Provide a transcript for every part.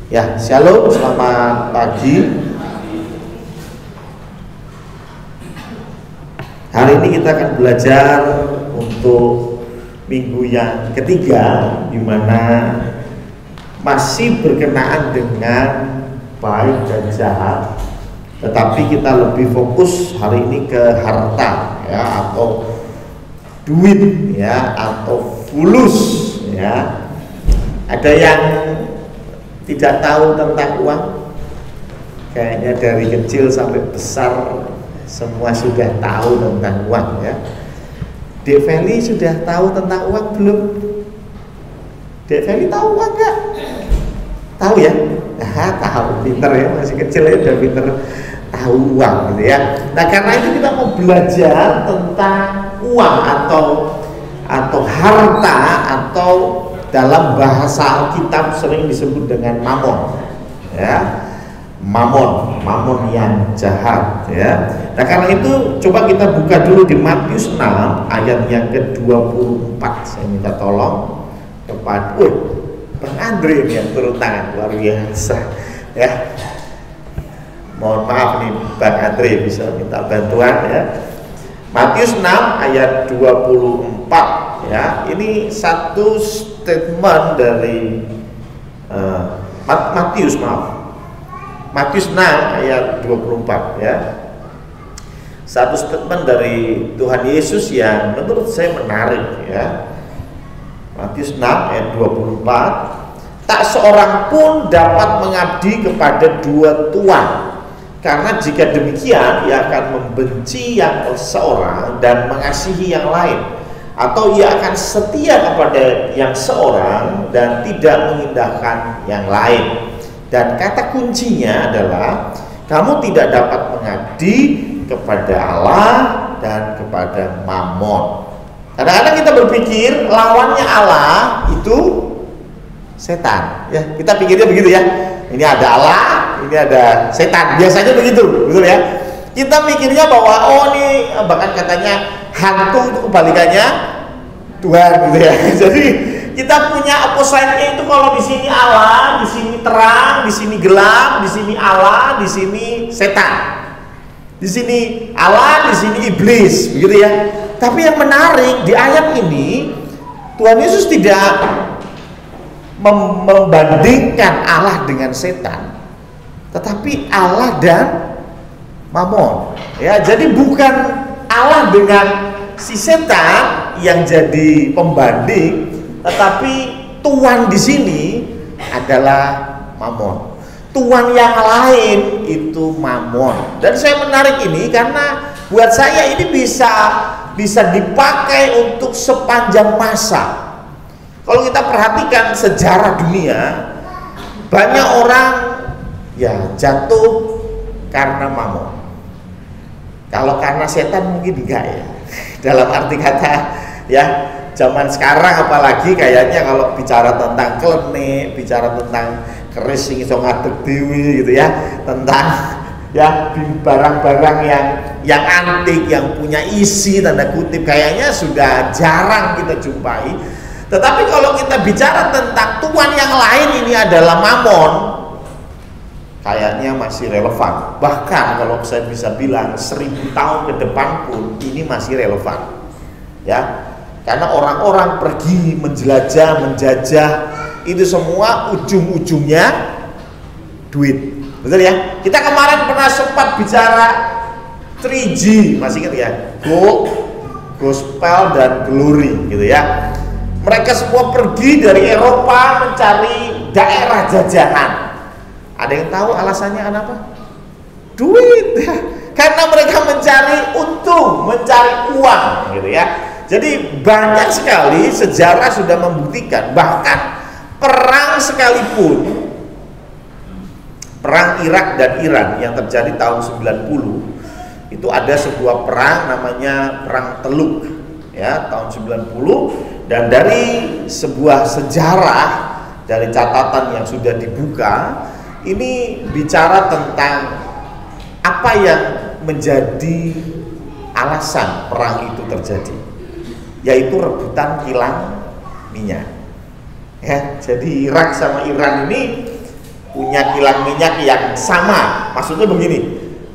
Ya, shalom, selamat pagi. Hari ini kita akan belajar untuk minggu yang ketiga, di mana masih berkenaan dengan baik dan jahat, tetapi kita lebih fokus hari ini ke harta, ya, atau duit, ya, atau fulus, ya. Ada yang tidak tahu tentang uang? Kayaknya dari kecil sampai besar semua sudah tahu tentang uang, ya. Dek Feli sudah tahu tentang uang belum? Dek Feli tahu uang nggak? Tahu ya? Nah, tahu, pinter ya, masih kecil ya udah pinter tahu uang gitu ya. Nah, karena itu kita mau belajar tentang uang atau harta, atau dalam bahasa Alkitab sering disebut dengan mamon, ya, mamon yang jahat, ya. Nah, karena itu coba kita buka dulu di Matius 6 ayat yang ke-24. Saya minta tolong kepada Bang Andre yang turun tangan, luar biasa, ya. Mohon maaf nih Bang Andre, bisa minta bantuan, ya. Matius 6 ayat 24, ya. Ini satu statement dari Matius 6 ayat 24, ya. Satu statement dari Tuhan Yesus yang menurut saya menarik, ya. Matius 6 ayat 24, tak seorang pun dapat mengabdi kepada dua tuan, karena jika demikian ia akan membenci yang seorang dan mengasihi yang lain, atau ia akan setia kepada yang seorang dan tidak mengindahkan yang lain. Dan kata kuncinya adalah kamu tidak dapat mengabdi kepada Allah dan kepada Mamon. Kadang-kadang kita berpikir lawannya Allah itu setan, ya. Kita pikirnya begitu, ya. Ini ada Allah, ini ada setan. Biasanya begitu, betul ya. Kita mikirnya bahwa ini bahkan katanya hantu itu kebalikannya Tuhan, gitu ya. Jadi kita punya opposite-nya itu, kalau di sini Allah, di sini terang, di sini gelap, di sini Allah, di sini setan. Di sini Allah, di sini iblis, begitu ya. Tapi yang menarik di ayat ini, Tuhan Yesus tidak membandingkan Allah dengan setan, tetapi Allah dan Mamon, ya. Jadi bukan Allah dengan si setan yang jadi pembanding, tetapi tuan di sini adalah Mamon. Tuan yang lain itu Mamon. Dan saya menarik ini karena buat saya ini bisa dipakai untuk sepanjang masa. Kalau kita perhatikan sejarah dunia, banyak orang ya jatuh karena mamon. Kalau karena setan mungkin enggak, ya. Dalam arti kata, ya, zaman sekarang apalagi kayaknya kalau bicara tentang klenik, bicara tentang keris sing iso ngadeg dewi gitu, ya, tentang ya barang-barang yang antik, yang punya isi tanda kutip, kayaknya sudah jarang kita jumpai. Tetapi kalau kita bicara tentang tuan yang lain, ini adalah mamon, kayaknya masih relevan. Bahkan kalau saya bisa bilang 1000 tahun ke depan pun ini masih relevan, ya. Karena orang-orang pergi menjelajah, menjajah, itu semua ujung-ujungnya duit, betul ya. Kita kemarin pernah sempat bicara 3G, masih ingat ya, gold, gospel, dan glory, gitu ya. Mereka semua pergi dari Eropa mencari daerah jajahan. Ada yang tahu alasannya apa? Duit, ya. Karena mereka mencari untung, mencari uang, gitu ya. Jadi banyak sekali sejarah sudah membuktikan, bahkan perang sekalipun, perang Irak dan Iran yang terjadi tahun 90, itu ada sebuah perang namanya Perang Teluk, ya, tahun 90. Dan dari sebuah sejarah, dari catatan yang sudah dibuka, ini bicara tentang apa yang menjadi alasan perang itu terjadi, yaitu rebutan kilang minyak. Ya, jadi Irak sama Iran ini punya kilang minyak yang sama. Maksudnya begini,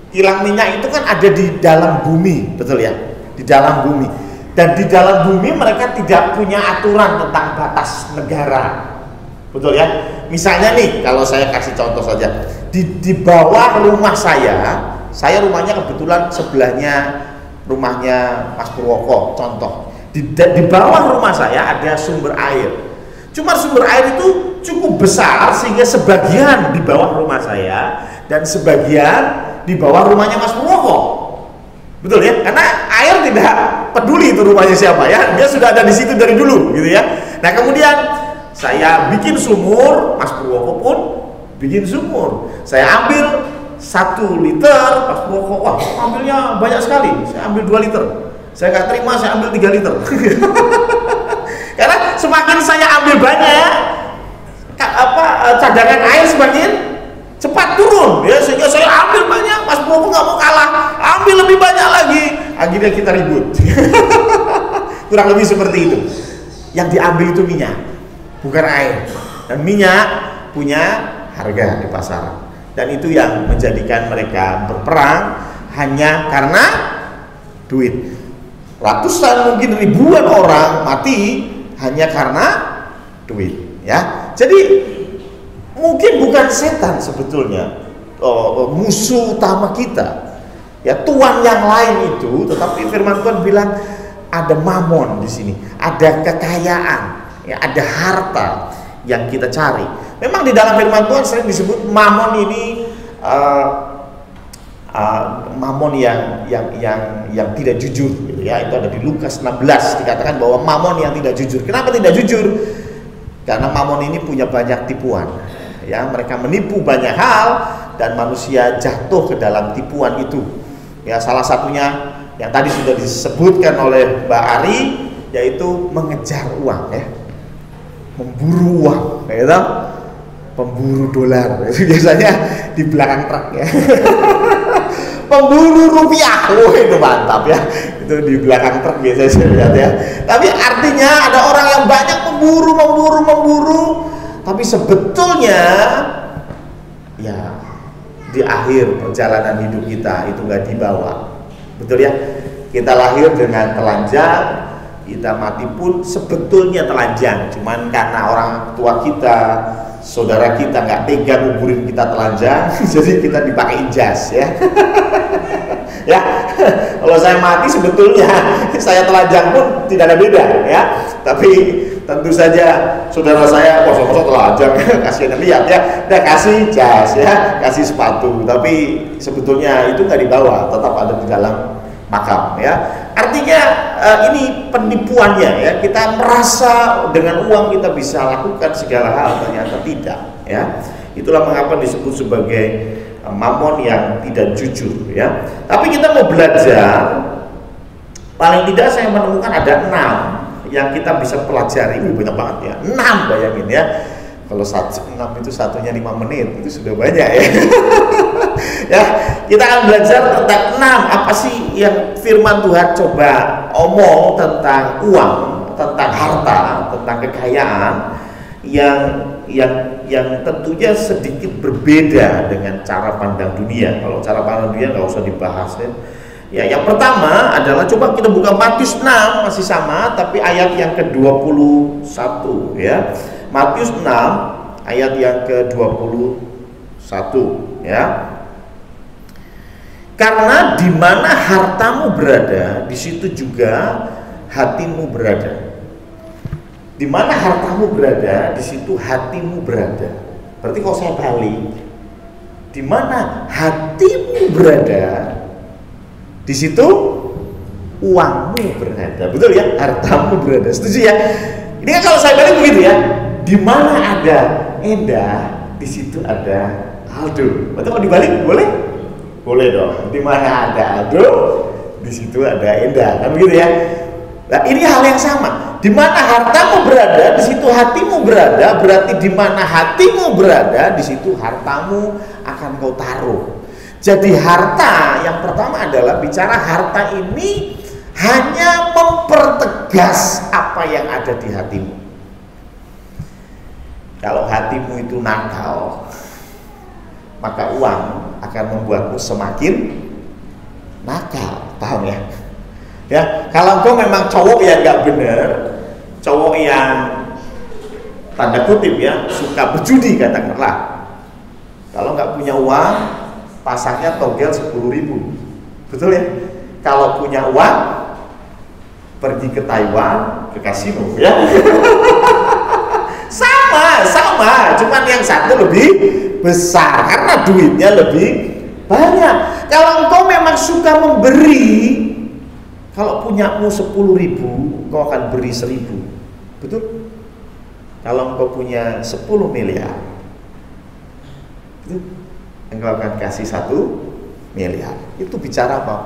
kilang minyak itu kan ada di dalam bumi, betul ya? Di dalam bumi. Dan di dalam bumi mereka tidak punya aturan tentang batas negara. Betul ya? Misalnya nih, kalau saya kasih contoh saja. Di bawah rumah saya rumahnya kebetulan sebelahnya rumahnya Mas Purwoko, contoh. Di bawah rumah saya ada sumber air. Cuma sumber air itu cukup besar sehingga sebagian di bawah rumah saya dan sebagian di bawah rumahnya Mas Purwoko. Betul ya? Karena air tidak peduli itu rumahnya siapa ya. Dia sudah ada di situ dari dulu gitu ya. Nah, kemudian saya bikin sumur, Mas Purwoko pun bikin sumur. Saya ambil 1 liter, Mas Purwoko, wah ambilnya banyak sekali. Saya ambil 2 liter. Saya nggak terima, saya ambil 3 liter. Karena semakin saya ambil banyak, cadangan air semakin cepat turun ya, sehingga saya ambil banyak, Mas Purwoko nggak mau kalah, ambil lebih banyak lagi, akhirnya kita ribut. Kurang lebih seperti itu. Yang diambil itu minyak, bukan air, dan minyak punya harga di pasaran, dan itu yang menjadikan mereka berperang hanya karena duit. Ratusan mungkin ribuan orang mati hanya karena duit ya. Jadi mungkin bukan setan sebetulnya musuh utama kita ya, tuan yang lain itu, tetapi firman Tuhan bilang ada mamon di sini, ada kekayaan ya, ada harta yang kita cari. Memang di dalam firman Tuhan sering disebut mamon ini mamon yang tidak jujur gitu ya. Itu ada di Lukas 16 dikatakan bahwa mamon yang tidak jujur. Kenapa tidak jujur? Karena mamon ini punya banyak tipuan ya, mereka menipu banyak hal dan manusia jatuh ke dalam tipuan itu ya. Salah satunya yang tadi sudah disebutkan oleh Mbak Ari, yaitu mengejar uang ya, memburu uang ya, pemburu dolar itu biasanya di belakang truk ya. Pemburu rupiah, itu mantap ya, itu di belakang truk biasanya saya lihat ya. Tapi artinya ada orang yang banyak memburu, tapi sebetulnya ya di akhir perjalanan hidup kita itu nggak dibawa, betul ya. Kita lahir dengan telanjang, kita mati pun sebetulnya telanjang, cuman karena orang tua kita, saudara kita nggak tega nguburin kita telanjang, jadi kita dipakai jas ya. Ya, kalau saya mati sebetulnya saya telanjang pun tidak ada beda ya. Tapi tentu saja saudara saya masa telanjang, kasihan lihat ya, dan kasih jas ya, kasih sepatu, tapi sebetulnya itu nggak dibawa, tetap ada di dalam makam ya. Artinya ini penipuannya ya, kita merasa dengan uang kita bisa lakukan segala hal, ternyata tidak ya. Itulah mengapa disebut sebagai mamon yang tidak jujur ya. Tapi kita mau belajar, paling tidak saya menemukan ada 6 yang kita bisa pelajari. Banyak banget ya, 6, bayangin ya. Kalau 6 itu satunya 5 menit, itu sudah banyak ya. Ya, kita akan belajar tentang 6 apa sih yang firman Tuhan coba omong tentang uang, tentang harta, tentang kekayaan yang tentunya sedikit berbeda dengan cara pandang dunia. Kalau cara pandang dunia nggak usah dibahas ya. Ya, yang pertama adalah coba kita buka Matius 6, masih sama tapi ayat yang ke-21 ya. Matius 6 ayat yang ke-21 ya. Karena di mana hartamu berada, di situ juga hatimu berada. Di mana hartamu berada, di situ hatimu berada. Berarti kalau saya balik, di mana hatimu berada, di situ uangmu berada. Betul ya? Hartamu berada. Setuju ya? Ini kan kalau saya balik begitu ya. Di mana ada Endah, di situ ada Aldo. Betul, kalau dibalik boleh? Boleh dong. Di mana ada Aldo, di situ ada Endah. Kan begitu ya? Nah, ini hal yang sama. Di mana hartamu berada, di situ hatimu berada. Berarti di mana hatimu berada, di situ hartamu akan kau taruh. Jadi harta yang pertama adalah bicara harta ini hanya mempertegas apa yang ada di hatimu. Kalau hatimu itu nakal, maka uang akan membuatmu semakin nakal. Paham ya? Ya, kalau engkau memang cowok yang nggak bener, cowok yang tanda kutip ya suka berjudi katakanlah, kalau nggak punya uang pasangnya togel 10.000, betul ya? Kalau punya uang pergi ke Taiwan, ke kasino ya. sama, cuman yang satu lebih besar karena duitnya lebih banyak. Kalau engkau memang suka memberi, kalau punyamu 10.000, engkau akan beri 1.000, betul? Kalau engkau punya 10 miliar, engkau akan kasih 1 miliar. Itu bicara apa?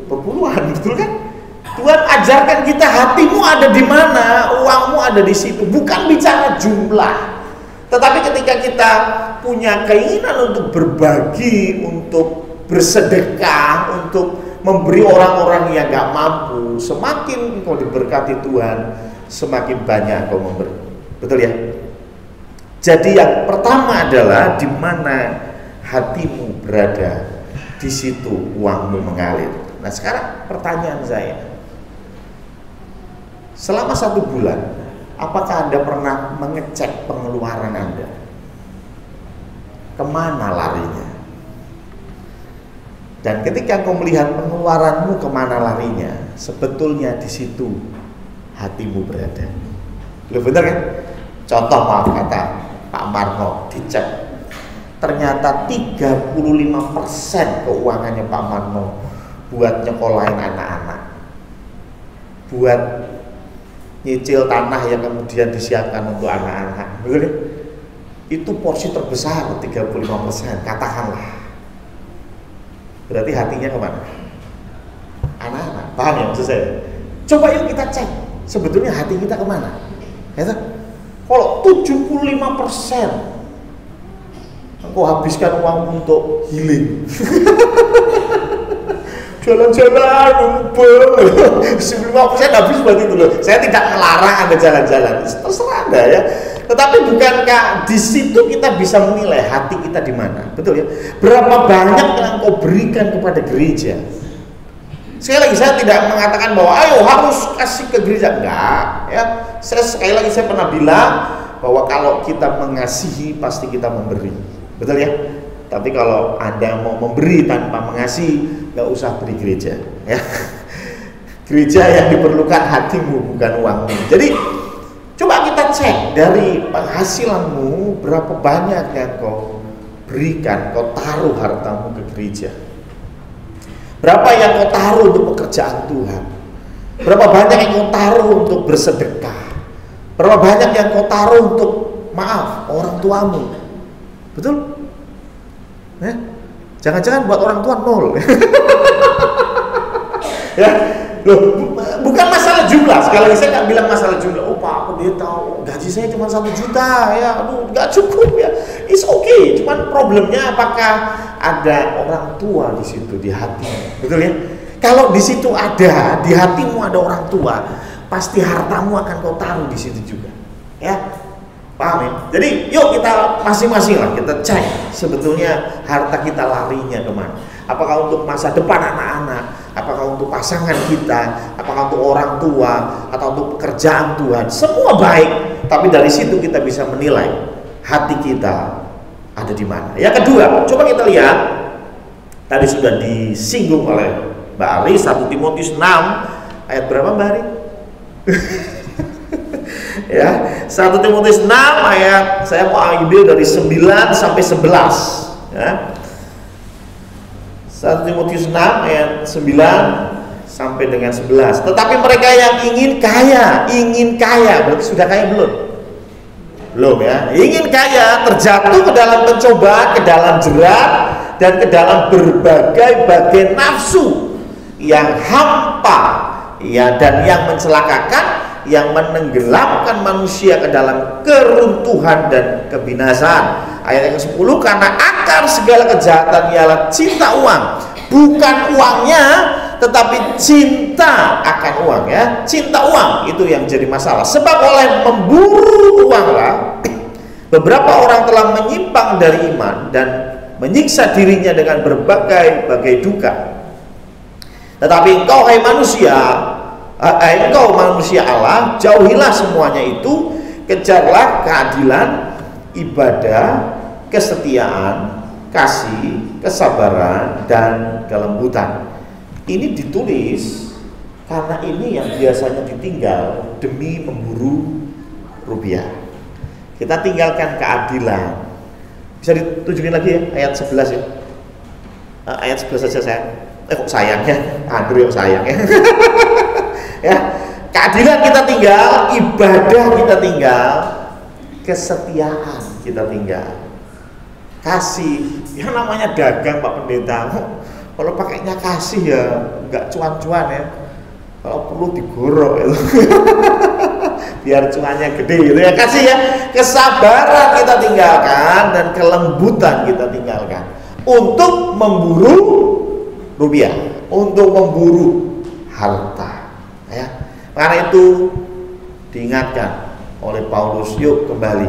Perpuluhan, betul kan? Tuhan ajarkan kita hatimu ada di mana, uangmu ada di situ. Bukan bicara jumlah, tetapi ketika kita punya keinginan untuk berbagi, untuk bersedekah, untuk memberi orang-orang yang gak mampu, semakin engkau diberkati Tuhan, semakin banyak engkau memberi. Betul ya? Jadi yang pertama adalah di mana hatimu berada, di situ uangmu mengalir. Nah sekarang pertanyaan saya, selama 1 bulan, apakah Anda pernah mengecek pengeluaran Anda? Kemana larinya? Dan ketika engkau melihat pengeluaranmu kemana larinya, sebetulnya di situ hatimu berada. Loh bener kan? Contoh maaf kata Pak Marno, dicek, ternyata 35% keuangannya Pak Marno buat nyekolahin anak-anak, buat nyicil tanah yang kemudian disiapkan untuk anak-anak, betul ya? Itu porsi terbesar 35%, katakanlah. Berarti hatinya kemana? Anak-anak, paham ya maksud saya? Coba yuk kita cek, sebetulnya hati kita kemana? Ya, kalau 75% engkau habiskan uang untuk healing, jalan-jalan, ngumpul, 95% habis berarti itu loh. Saya tidak melarang Anda jalan-jalan, terserah Anda ya. Tetapi bukankah di situ kita bisa menilai hati kita di mana? Betul ya? Berapa banyak yang kau berikan kepada gereja? Sekali lagi saya tidak mengatakan bahwa ayo harus kasih ke gereja, enggak ya. Sekali lagi saya pernah bilang bahwa kalau kita mengasihi pasti kita memberi. Betul ya? Tapi kalau Anda mau memberi tanpa mengasihi, nggak usah beri gereja ya. Gereja yang diperlukan hatimu bukan uangmu. Jadi coba kita cek dari penghasilanmu berapa banyak yang kau berikan, kau taruh hartamu ke gereja. Berapa yang kau taruh untuk pekerjaan Tuhan? Berapa banyak yang kau taruh untuk bersedekah? Berapa banyak yang kau taruh untuk maaf orang tuamu? Betul? Ya? Jangan-jangan buat orang tua 0. Ya, loh, bukan masalah jumlah. Sekali lagi saya nggak bilang masalah jumlah. Oh Pak, aku dia tahu gaji saya cuma 1 juta, ya, aduh, nggak cukup ya. It's okay. Cuman problemnya apakah ada orang tua di situ di hati, betul ya? Kalau di situ ada, di hatimu ada orang tua, pasti hartamu akan kau taruh di situ juga, ya. Paham ya? Jadi yuk kita masing-masing lah kita cek sebetulnya harta kita larinya kemana. Apakah untuk masa depan anak-anak, apakah untuk pasangan kita, apakah untuk orang tua, atau untuk pekerjaan Tuhan. Semua baik, tapi dari situ kita bisa menilai hati kita ada di mana. Yang kedua, coba kita lihat, tadi sudah disinggung oleh Mbak Ari, 1 Timotius 6 ayat berapa Mbak Ari? Ya, 1 Timotius 6 ayat, saya mau ambil dari 9 sampai 11 ya. 1 Timotius 6 ayat 9 sampai dengan 11. Tetapi mereka yang ingin kaya, berarti sudah kaya belum? Belum ya. Ingin kaya, terjatuh ke dalam pencobaan, ke dalam jerat, dan ke dalam berbagai nafsu yang hampa ya, dan yang mencelakakan, yang menenggelamkan manusia ke dalam keruntuhan dan kebinasaan. Ayat yang ke-10, karena akar segala kejahatan ialah cinta uang, bukan uangnya, tetapi cinta akan uang ya. Cinta uang itu yang jadi masalah. Sebab oleh memburu uanglah beberapa orang telah menyimpang dari iman dan menyiksa dirinya dengan berbagai duka. Tetapi engkau hai manusia, engkau manusia Allah, jauhilah semuanya itu, kejarlah keadilan, ibadah, kesetiaan, kasih, kesabaran, dan kelembutan. Ini ditulis karena ini yang biasanya ditinggal demi memburu rupiah. Kita tinggalkan keadilan. Bisa ditunjukin lagi ya ayat 11 ya. Ayat 11 saja saya. Kok sayang ya? Andrew sayang ya. Ya, keadilan kita tinggal, ibadah kita tinggal, kesetiaan kita tinggal, kasih. Yang namanya dagang Pak Pendeta, kalau pakainya kasih ya nggak cuan-cuan ya. Kalau perlu digorok itu. Biar cuannya gede gitu ya. Kasih ya, kesabaran kita tinggalkan dan kelembutan kita tinggalkan untuk memburu rupiah, untuk memburu harta ya. Karena itu diingatkan oleh Paulus, yuk kembali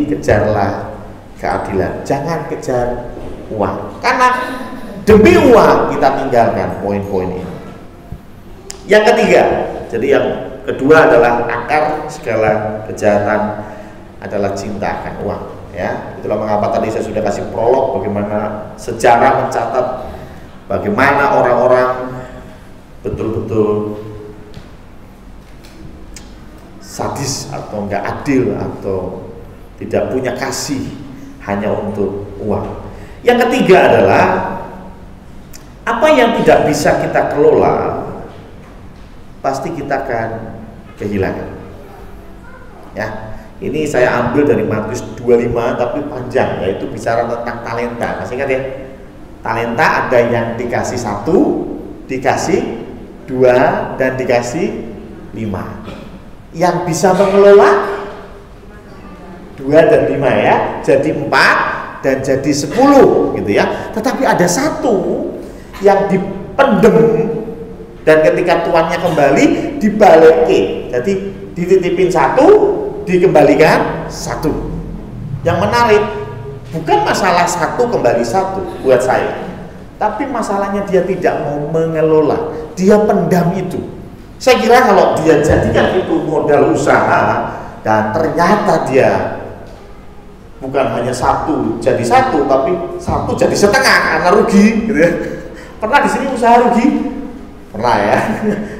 kejarlah keadilan, jangan kejar uang, karena demi uang kita tinggalkan poin-poin ini. Yang ketiga, jadi yang kedua adalah akar segala kejahatan adalah cinta akan uang ya. Itulah mengapa tadi saya sudah kasih prolog bagaimana sejarah mencatat bagaimana orang-orang betul-betul sadis atau enggak adil atau tidak punya kasih hanya untuk uang. Yang ketiga adalah apa yang tidak bisa kita kelola pasti kita akan kehilangan. Ya, ini saya ambil dari Matius 25 tapi panjang, yaitu bicara tentang talenta. Masih ingat ya? Talenta ada yang dikasih 1, dikasih 2, dan dikasih 5. Yang bisa mengelola 2 dan 5 ya, jadi 4 dan jadi 10 gitu ya. Tetapi ada 1 yang dipendem dan ketika tuannya kembali dibalikin. Jadi dititipin 1, dikembalikan 1. Yang menarik bukan masalah 1 kembali 1 buat saya, tapi masalahnya dia tidak mau mengelola, dia pendam itu. Saya kira kalau dia jadikan itu modal usaha dan ternyata dia bukan hanya 1 jadi 1, tapi 1 jadi setengah karena rugi gitu ya. Pernah di sini usaha rugi? Pernah ya?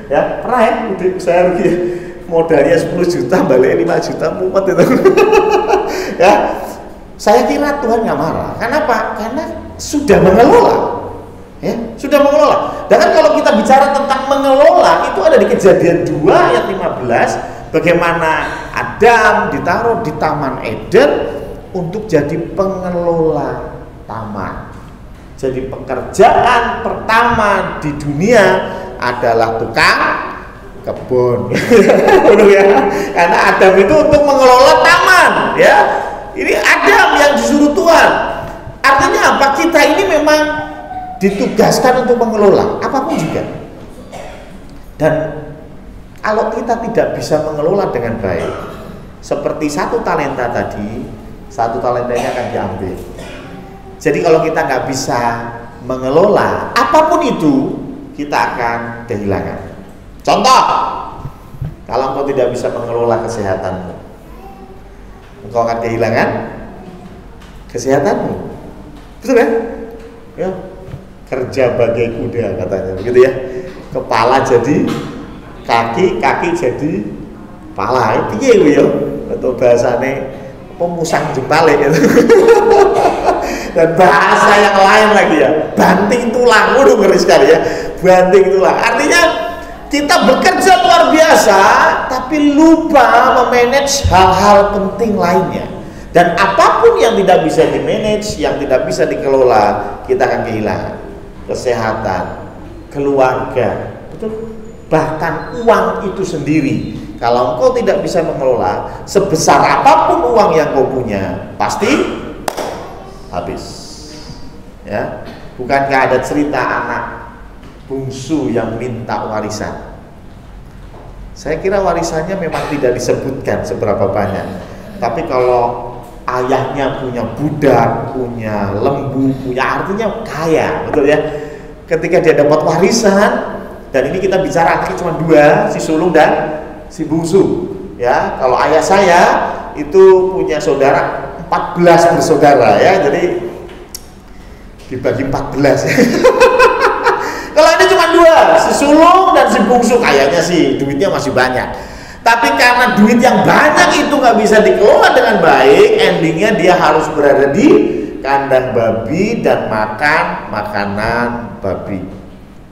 Ya, pernah ya usaha rugi. Modalnya 10 juta balik 5 juta mumet itu. Ya. Saya kira Tuhan nggak marah. Kenapa? Karena sudah mengelola. Ya, sudah mengelola. Dan kalau kita bicara tentang mengelola, itu ada di Kejadian 2 ayat 15, bagaimana Adam ditaruh di Taman Eden untuk jadi pengelola taman. Jadi pekerjaan pertama di dunia adalah tukang kebun. Ya. Karena Adam itu untuk mengelola taman, ya. Ini Adam yang disuruh Tuhan. Artinya apa? Kita ini memang ditugaskan untuk mengelola apapun juga. Dan kalau kita tidak bisa mengelola dengan baik, seperti 1 talenta tadi, 1 talentanya akan diambil. Jadi kalau kita nggak bisa mengelola apapun itu, kita akan kehilangan. Contoh, kalau engkau tidak bisa mengelola kesehatanmu, engkau akan kehilangan kesehatanmu. Betul kan? Ya, kerja bagai kuda katanya, begitu ya. Kepala jadi kaki, kaki jadi pala. Piye lho ya? Atau bahasane pemusang jempale gitu. Dan bahasa yang lain lagi ya, banting tulang. Waduh, ngeri sekali ya, banting tulang. Artinya kita bekerja luar biasa tapi lupa memanage hal-hal penting lainnya. Dan apapun yang tidak bisa dimanage, yang tidak bisa dikelola, kita akan kehilangan kesehatan, keluarga, betul? Bahkan uang itu sendiri. Kalau engkau tidak bisa mengelola, sebesar apapun uang yang kau punya, pasti habis. Ya, bukankah ada cerita anak bungsu yang minta warisan? Saya kira warisannya memang tidak disebutkan seberapa banyak. Tapi kalau ayahnya punya budak, punya lembu, punya, artinya kaya, betul ya. Ketika dia dapat warisan, dan ini kita bicara anaknya cuma 2, si sulung dan si bungsu. Ya, kalau ayah saya itu punya saudara 14 bersaudara ya, jadi dibagi 14 ya. Kalau ini cuma 2, si sulung dan si bungsu, kayaknya sih duitnya masih banyak. Tapi karena duit yang banyak itu nggak bisa dikelola dengan baik, endingnya dia harus berada di kandang babi dan makan makanan babi.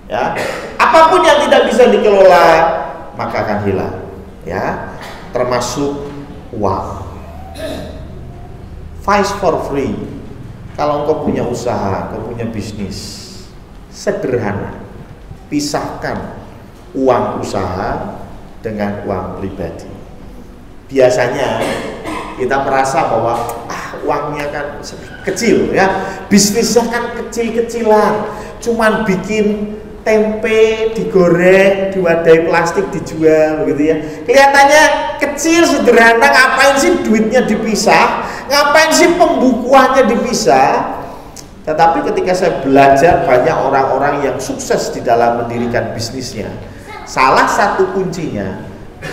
Ya, apapun yang tidak bisa dikelola maka akan hilang. Ya, termasuk uang. Fight for free. Kalau engkau punya usaha, engkau punya bisnis, sederhana, pisahkan uang usaha dengan uang pribadi. Biasanya kita merasa bahwa uangnya kan kecil ya, bisnisnya kan kecil-kecilan, cuman bikin tempe digoreng, diwadahi plastik dijual gitu ya. Kelihatannya kecil, sederhana, ngapain sih duitnya dipisah? Ngapain sih pembukuannya dipisah? Tetapi ketika saya belajar banyak orang-orang yang sukses di dalam mendirikan bisnisnya, salah satu kuncinya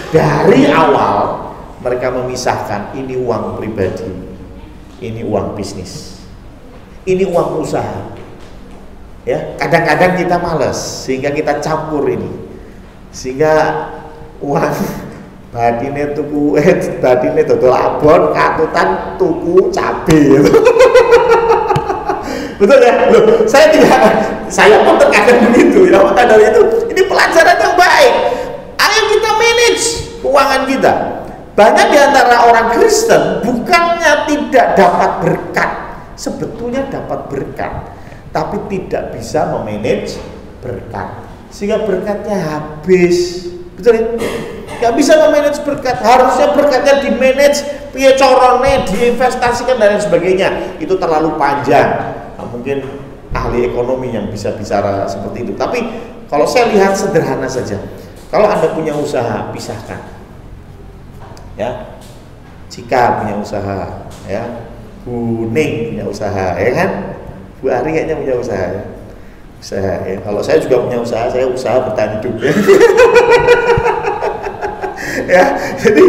dari awal mereka memisahkan, ini uang pribadi, ini uang bisnis, ini uang usaha. Ya, kadang-kadang kita malas sehingga kita campur ini, sehingga uang badine tuku badine dodol abon, katutan tuku cabe gitu. Betul ya? Loh, saya pun terkadang begitu ya. Maka dari itu, ini pelajaran yang baik. Ayo kita manage keuangan kita. Banyak di antara orang Kristen bukannya tidak dapat berkat, sebetulnya dapat berkat, tapi tidak bisa memanage berkat, sehingga berkatnya habis. Betul ya? Gak bisa memanage berkat. Harusnya berkatnya di manage, piye corone, diinvestasikan dan lain sebagainya. Itu terlalu panjang. Nah, mungkin ahli ekonomi yang bisa bicara seperti itu. Tapi kalau saya lihat sederhana saja. Kalau Anda punya usaha, pisahkan. Ya, Cika punya usaha, ya, Bu Ning punya usaha, ya kan? Bu Ari kayaknya punya usaha, ya. Usaha, ya. Kalau saya juga punya usaha, saya usaha bertahan hidup. Ya. Ya, jadi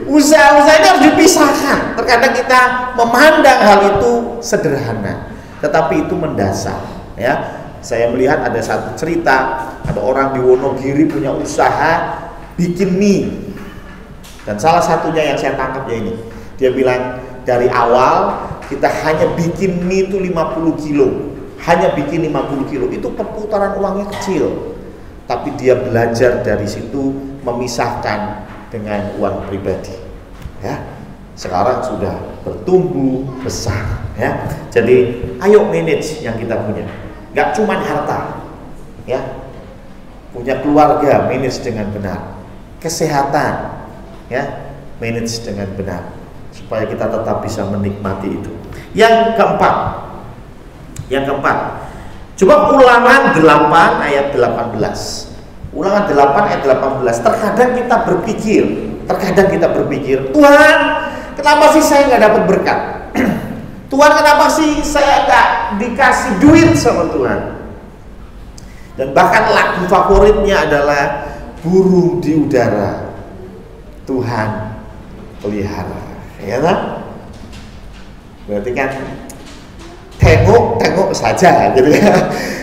usaha-usaha ini harus dipisahkan. Terkadang kita memandang hal itu sederhana, tetapi itu mendasar. Ya, saya melihat ada satu cerita, ada orang di Wonogiri punya usaha bikin mie, dan salah satunya yang saya tangkap ya ini, dia bilang dari awal kita hanya bikin mie itu 50 kilo, hanya bikin 50 kilo, itu perputaran uangnya kecil, tapi dia belajar dari situ memisahkan dengan uang pribadi. Ya, sekarang sudah bertumbuh besar. Ya, jadi ayo manage yang kita punya, nggak cuma harta. Ya, punya keluarga, manage dengan benar. Kesehatan, ya, manage dengan benar, supaya kita tetap bisa menikmati itu. Yang keempat, coba Ulangan 8 ayat 18. Ulangan 8 ayat 18. Terkadang kita berpikir, Tuhan, kenapa sih saya nggak dapat berkat? Tuhan, kenapa sih saya nggak dikasih duit sama Tuhan? Dan bahkan lagu favoritnya adalah burung di udara, Tuhan pelihara. Ya kan? Berarti kan tengok saja gitu ya.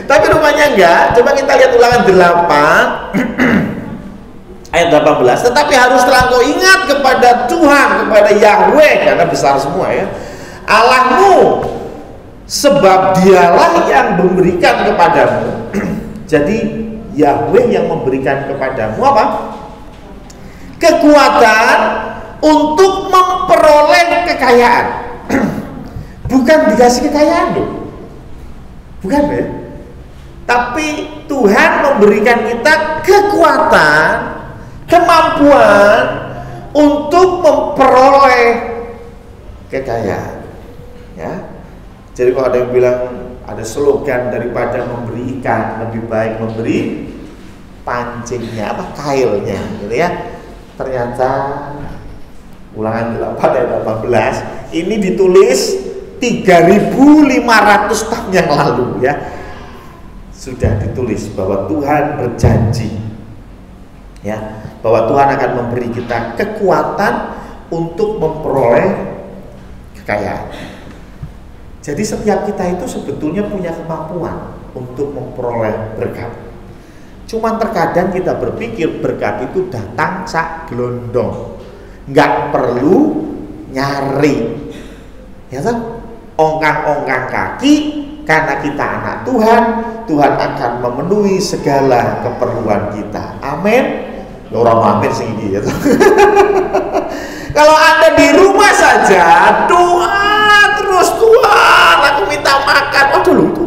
Tapi rupanya enggak. Coba kita lihat Ulangan 8 ayat 18. Tetapi haruslah engkau ingat kepada Tuhan, kepada Yahweh, karena besar semua ya, Allahmu, sebab dialah yang memberikan kepadamu. Jadi Yahweh yang memberikan kepadamu apa? Kekuatan untuk memperoleh kekayaan. Bukan dikasih kekayaan loh, bukan ya, tapi Tuhan memberikan kita kekuatan, kemampuan untuk memperoleh kekayaan. Ya, jadi kalau ada yang bilang, ada slogan, daripada memberi ikan lebih baik memberi pancingnya, apa, kailnya, gitu ya. Ternyata Ulangan 8 ayat 18 Ini ditulis 3.500 tahun yang lalu ya. Sudah ditulis bahwa Tuhan berjanji ya, bahwa Tuhan akan memberi kita kekuatan untuk memperoleh kekayaan. Jadi setiap kita itu sebetulnya punya kemampuan untuk memperoleh berkat. Cuman terkadang kita berpikir berkat itu datang sak gelondong, nggak perlu nyari, ya kan? Ongkang-ongkang kaki, karena kita anak Tuhan, Tuhan akan memenuhi segala keperluan kita. Amin. Orang amin sih gitu. Kalau Anda di rumah saja doa terus, Tuhan aku minta makan. Waduh loh, itu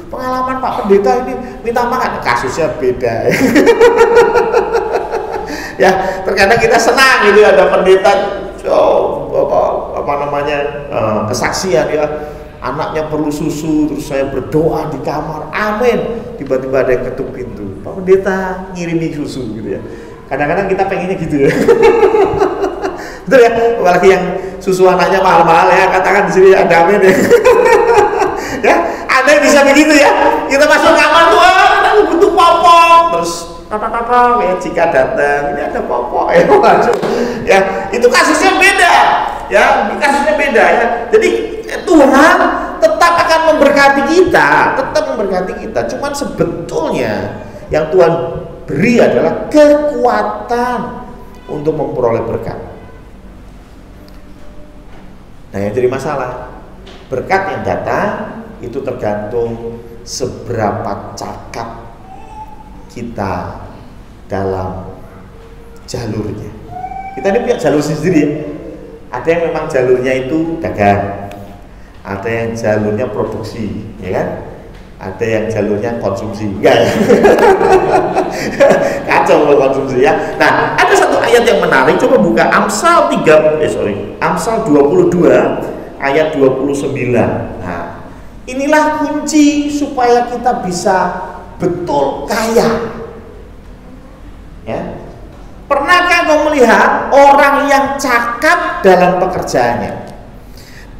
pengalaman Pak Pendeta ini minta makan, kasusnya beda. Ya, terkadang kita senang gitu ada pendeta kesaksian ya, anaknya perlu susu, terus saya berdoa di kamar, amin, tiba-tiba ada yang ketuk pintu, Pak Pendeta ngirimi susu gitu ya. Kadang-kadang kita pengennya gitu ya. Betul ya, apalagi yang susu anaknya mahal-mahal ya, katakan di sini ada amin ya. Ya, Anda bisa begitu ya. Kita masuk kamar, Tuhan aku butuh popok, terus apa ya, jika datang ini ada popok ya, itu kasusnya beda ya, kasusnya beda ya. Jadi Tuhan tetap akan memberkati kita, cuman sebetulnya yang Tuhan beri adalah kekuatan untuk memperoleh berkat. Nah, yang jadi masalah, berkat yang datang itu tergantung seberapa cakap kita dalam jalurnya. Kita ini punya jalur sendiri ya. Ada yang memang jalurnya itu dagang, ada yang jalurnya produksi, ya kan? Ada yang jalurnya konsumsi, enggak ya? Kacau kalau konsumsi ya. Nah, ada satu ayat yang menarik, coba buka Amsal 22 ayat 29. Nah, inilah kunci supaya kita bisa betul kaya. Ya. Pernahkah kau melihat orang yang cakap dalam pekerjaannya?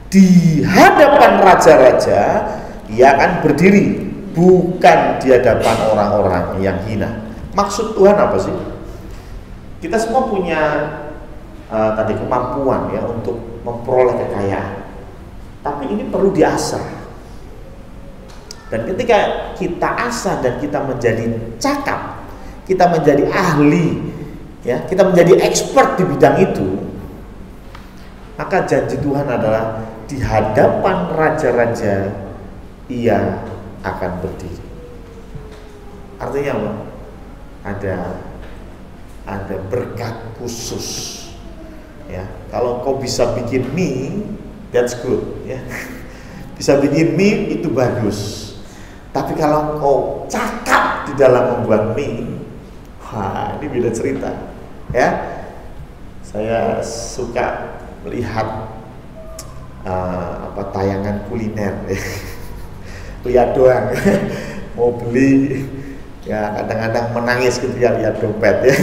Di hadapan raja-raja ia akan berdiri, bukan di hadapan orang-orang yang hina. Maksud Tuhan apa sih? Kita semua punya tadi kemampuan ya untuk memperoleh kekayaan. Tapi ini perlu diasah. Dan ketika kita asah dan kita menjadi cakap, kita menjadi ahli, ya, kita menjadi expert di bidang itu, maka janji Tuhan adalah di hadapan raja-raja ia akan berdiri. Artinya apa? Ada berkat khusus. Ya, kalau kau bisa bikin mie, that's good. Ya, bisa bikin mie itu bagus. Tapi kalau kau cakap di dalam membuat mie, wah, ini beda cerita. Ya, saya suka melihat tayangan kuliner. Lihat doang, mau beli, ya kadang-kadang menangis ketika lihat dompet ya.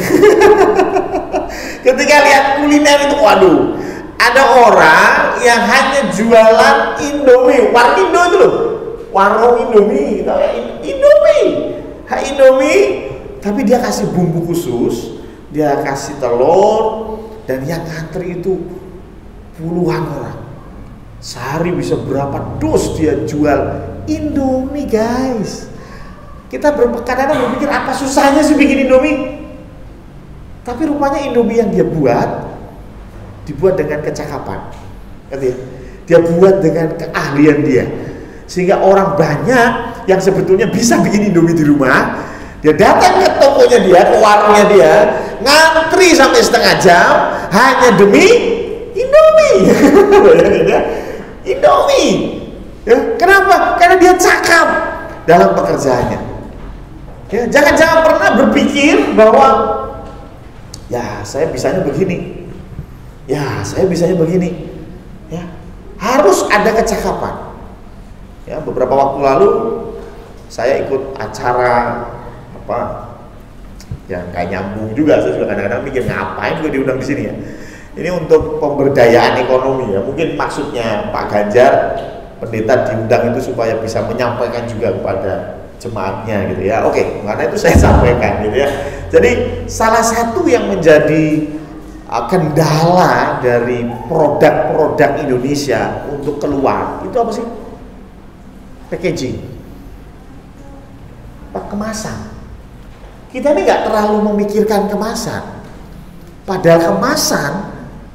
Ketika lihat kuliner itu, waduh, ada orang yang hanya jualan Indomie, Warmindo itu loh. Warung Indomie, gitu ya, Indomie, tapi dia kasih bumbu khusus, dia kasih telur, dan yang ngantri itu puluhan orang. Sehari bisa berapa dos dia jual Indomie, guys. Kita kadang-kadang berpikir apa susahnya sih bikin Indomie? Tapi rupanya Indomie yang dia dibuat dengan kecakapan, ya? Dia buat dengan keahlian dia. Sehingga orang banyak yang sebetulnya bisa bikin Indomie di rumah, dia datang ke tokonya dia, ke warungnya dia, ngantri sampai setengah jam hanya demi Indomie. Indomie. Ya, kenapa? Karena dia cakap dalam pekerjaannya. Ya, jangan pernah berpikir bahwa ya saya bisanya begini, ya saya bisanya begini. Ya, harus ada kecakapan. Ya, beberapa waktu lalu saya ikut acara yang kayak nyambung juga. Saya juga kadang-kadang mikir ngapain gue diundang di sini ya. Ini untuk pemberdayaan ekonomi ya. Mungkin maksudnya Pak Ganjar, pendeta diundang itu supaya bisa menyampaikan juga kepada jemaatnya gitu ya. Oke, karena itu saya sampaikan gitu ya. Jadi salah satu yang menjadi kendala dari produk-produk Indonesia untuk keluar itu apa sih? Packaging, kemasan. Kita ini nggak terlalu memikirkan kemasan, padahal kemasan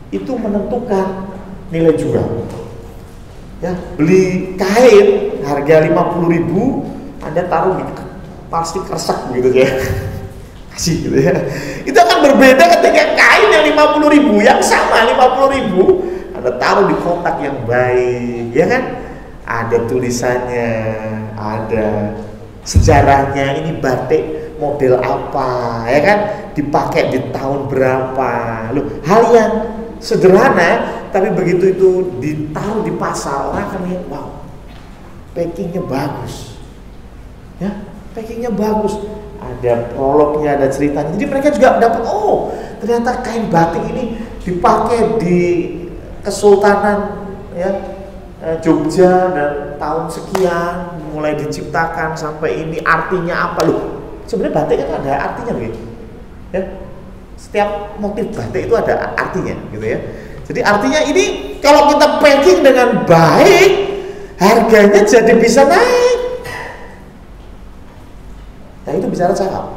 itu menentukan nilai jual. Ya, beli kain harga 50.000, Anda taruh di plastik kresek begitu ya, kasih gitu ya. Itu akan berbeda ketika kain yang 50.000 yang sama 50.000 Anda taruh di kotak yang baik, ya kan? Ada tulisannya, ada sejarahnya, ini batik model apa, ya kan? Dipakai di tahun berapa. Loh, hal yang sederhana, tapi begitu itu ditaruh di pasar, orang akan lihat, wow, packingnya bagus, ya, packingnya bagus, ada prolognya, ada ceritanya. Jadi mereka juga dapat, oh, ternyata kain batik ini dipakai di Kesultanan ya Jogja dan tahun sekian mulai diciptakan sampai ini, artinya apa. Loh, sebenarnya batik itu ada artinya gitu, ya. Setiap motif batik itu ada artinya gitu ya. Jadi artinya ini kalau kita packing dengan baik, harganya jadi bisa naik. Nah itu bicara cakap,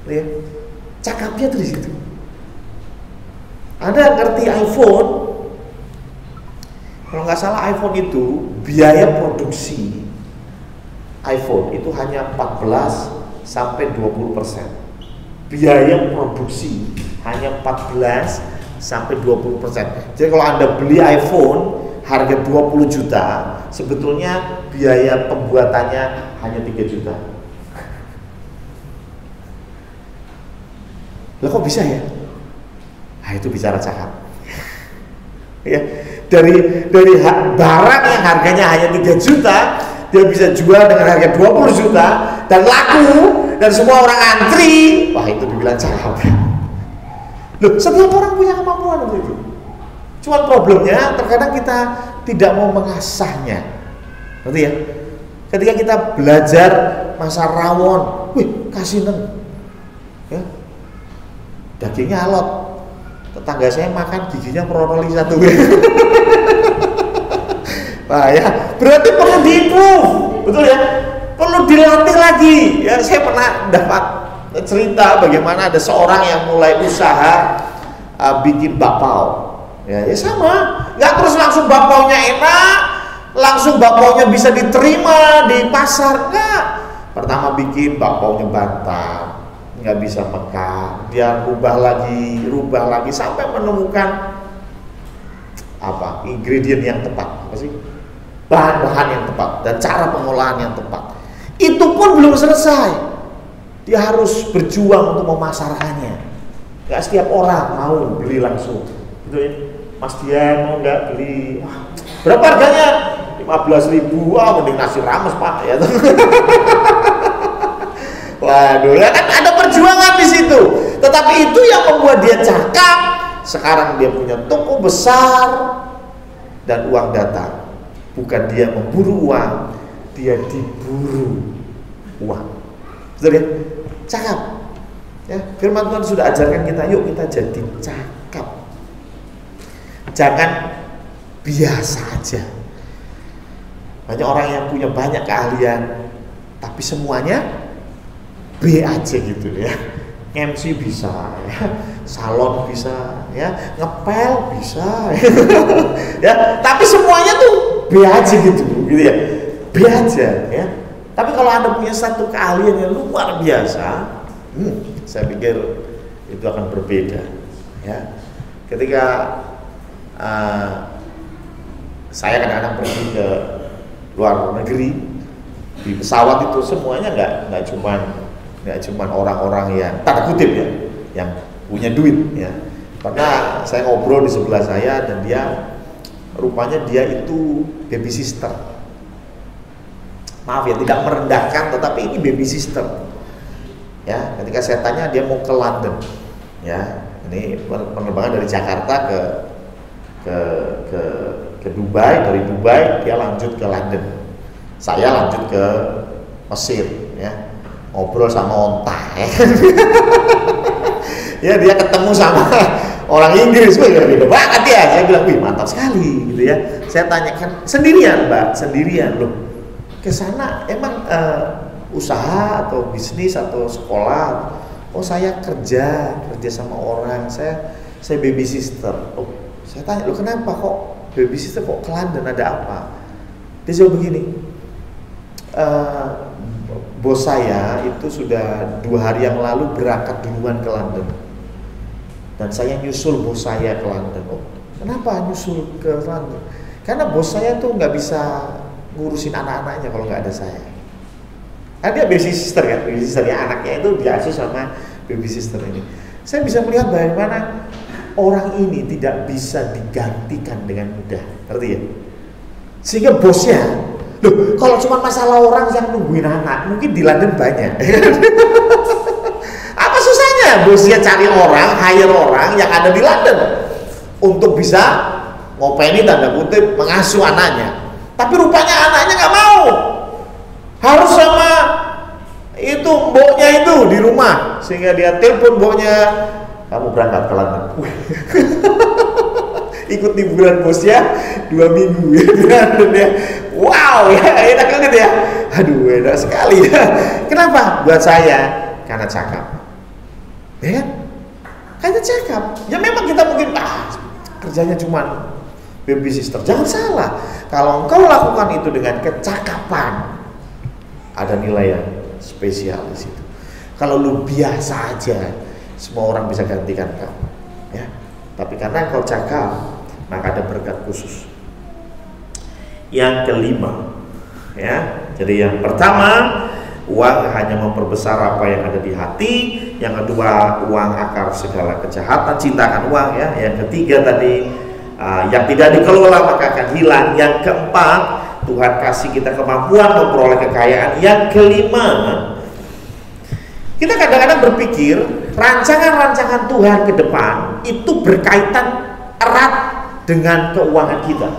ya. Cakapnya tuh di situ. Anda ngerti iPhone? Kalau nggak salah iPhone itu biaya produksi iPhone itu hanya 14 sampai 20%. Biaya produksi hanya 14 sampai 20%. Jadi kalau Anda beli iPhone harga 20 juta, sebetulnya biaya pembuatannya hanya 3 juta. Lah kok bisa ya? Nah, itu bicara cakap. Ya, dari barang yang harganya hanya 3 juta, dia bisa jual dengan harga 20 juta dan laku dan semua orang antri. Wah, itu dibilang cakap. Loh, setiap orang punya kemampuan untuk itu. Cuma problemnya terkadang kita tidak mau mengasahnya. Ngerti ya? Ketika kita belajar masa rawon, wih, kasih neng. Ya. Dagingnya alot. Tetangga saya makan giginya meroroli satu. Nah ya, berarti perlu di-improve, betul ya? Perlu dilatih lagi. Ya, saya pernah dapat cerita bagaimana ada seorang yang mulai usaha bikin bakpao. Ya, ya sama, nggak terus langsung bakpaonya enak, langsung bakpaonya bisa diterima di pasar, nggak. Pertama bikin bakpaonya bantal, nggak bisa mekar, dia rubah lagi sampai menemukan apa ingredient yang tepat, apa sih? Bahan-bahan yang tepat dan cara pengolahan yang tepat. Itu pun belum selesai. Dia harus berjuang untuk memasarkannya. Gak setiap orang mau beli langsung. Gitu ya. Mas Dian mau nggak beli? Wah, berapa harganya? 15.000. Wah, mending nasi rames Pak ya. Waduh, ya kan ada perjuangan di situ. Tetapi itu yang membuat dia cakap. Sekarang dia punya toko besar dan uang datang. Bukan dia memburu uang, dia diburu uang. Betul ya? Cakap. Ya, firman Tuhan sudah ajarkan kita, yuk kita jadi cakap. Jangan biasa aja. Banyak orang yang punya banyak keahlian, tapi semuanya B aja gitu ya. MC bisa, ya. Salon bisa, ya, ngepel bisa, ya. Tapi semuanya tuh B aja gitu ya. B aja, ya. Tapi kalau Anda punya satu keahlian yang luar biasa, saya pikir itu akan berbeda, ya. Ketika saya kadang-kadang pergi ke luar negeri di pesawat itu semuanya nggak cuman orang-orang yang tanda kutip ya, yang punya duit ya. Karena saya ngobrol di sebelah saya dan dia rupanya dia itu baby sister. Maaf ya, tidak merendahkan, tetapi ini baby sister. Ya, ketika saya tanya dia mau ke London, ya, Ini penerbangan dari Jakarta ke ke ke Dubai, dari Dubai dia lanjut ke London, saya lanjut ke Mesir, ya, ngobrol sama onta, ya. Ya dia ketemu sama orang Inggris, ya beda banget ya. Saya bilang, wih mantap sekali, gitu ya. Saya tanyakan, sendirian mbak, sendirian loh. Kesana emang usaha atau bisnis atau sekolah? Oh saya kerja sama orang, saya baby sister. Oh saya tanya, lo kenapa kok baby sister kok ke London, ada apa? Dia jawab begini, bos saya itu sudah 2 hari yang lalu berangkat duluan ke London dan saya nyusul bos saya ke London. Oh kenapa nyusul ke London? Karena bos saya tuh nggak bisa ngurusin anak-anaknya kalau nggak ada saya. Kan dia baby sister kan, baby sister ya, anaknya itu diasuh sama baby sister ini. Saya bisa melihat bagaimana orang ini tidak bisa digantikan dengan mudah, ngerti ya? Sehingga bosnya, loh kalau cuma masalah orang yang nungguin anak, mungkin di London banyak. Apa susahnya bosnya cari orang, hire orang yang ada di London untuk bisa ngopeni tanda kutip mengasuh anaknya. Tapi rupanya anaknya nggak mau, harus sama itu mboknya itu di rumah, sehingga dia telepon mboknya, kamu berangkat ke London. Ikut liburan bosnya 2 minggu ya di London ya. Wow ya, enak banget ya. Aduh enak sekali ya. Kenapa? Buat saya karena cakap, ya kan? Karena cakap. Ya memang kita mungkin kerjanya cuma baby sister. Jangan salah. Kalau engkau lakukan itu dengan kecakapan, ada nilai yang spesial di situ. Kalau lu biasa aja, semua orang bisa gantikan kamu, ya. Tapi karena engkau cakap, maka ada berkat khusus. Yang kelima, ya. Jadi yang pertama, uang hanya memperbesar apa yang ada di hati. Yang kedua, uang akar segala kejahatan, cintakan uang, ya. Yang ketiga tadi, yang tidak dikelola maka akan hilang. Yang keempat, Tuhan kasih kita kemampuan memperoleh kekayaan. Yang kelima, kita kadang-kadang berpikir rancangan-rancangan Tuhan ke depan itu berkaitan erat dengan keuangan kita.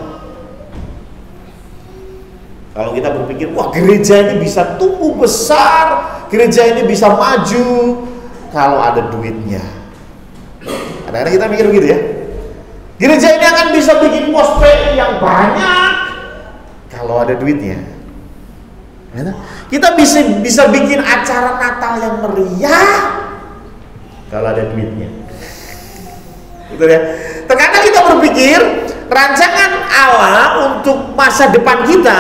Kalau kita berpikir, wah gereja ini bisa tumbuh besar, gereja ini bisa maju kalau ada duitnya. Kadang-kadang kita mikir begitu ya. Gereja ini akan bisa bikin pos PI yang banyak kalau ada duitnya. Kita bisa bikin acara Natal yang meriah kalau ada duitnya. Betul ya? Terkadang kita berpikir rancangan Allah untuk masa depan kita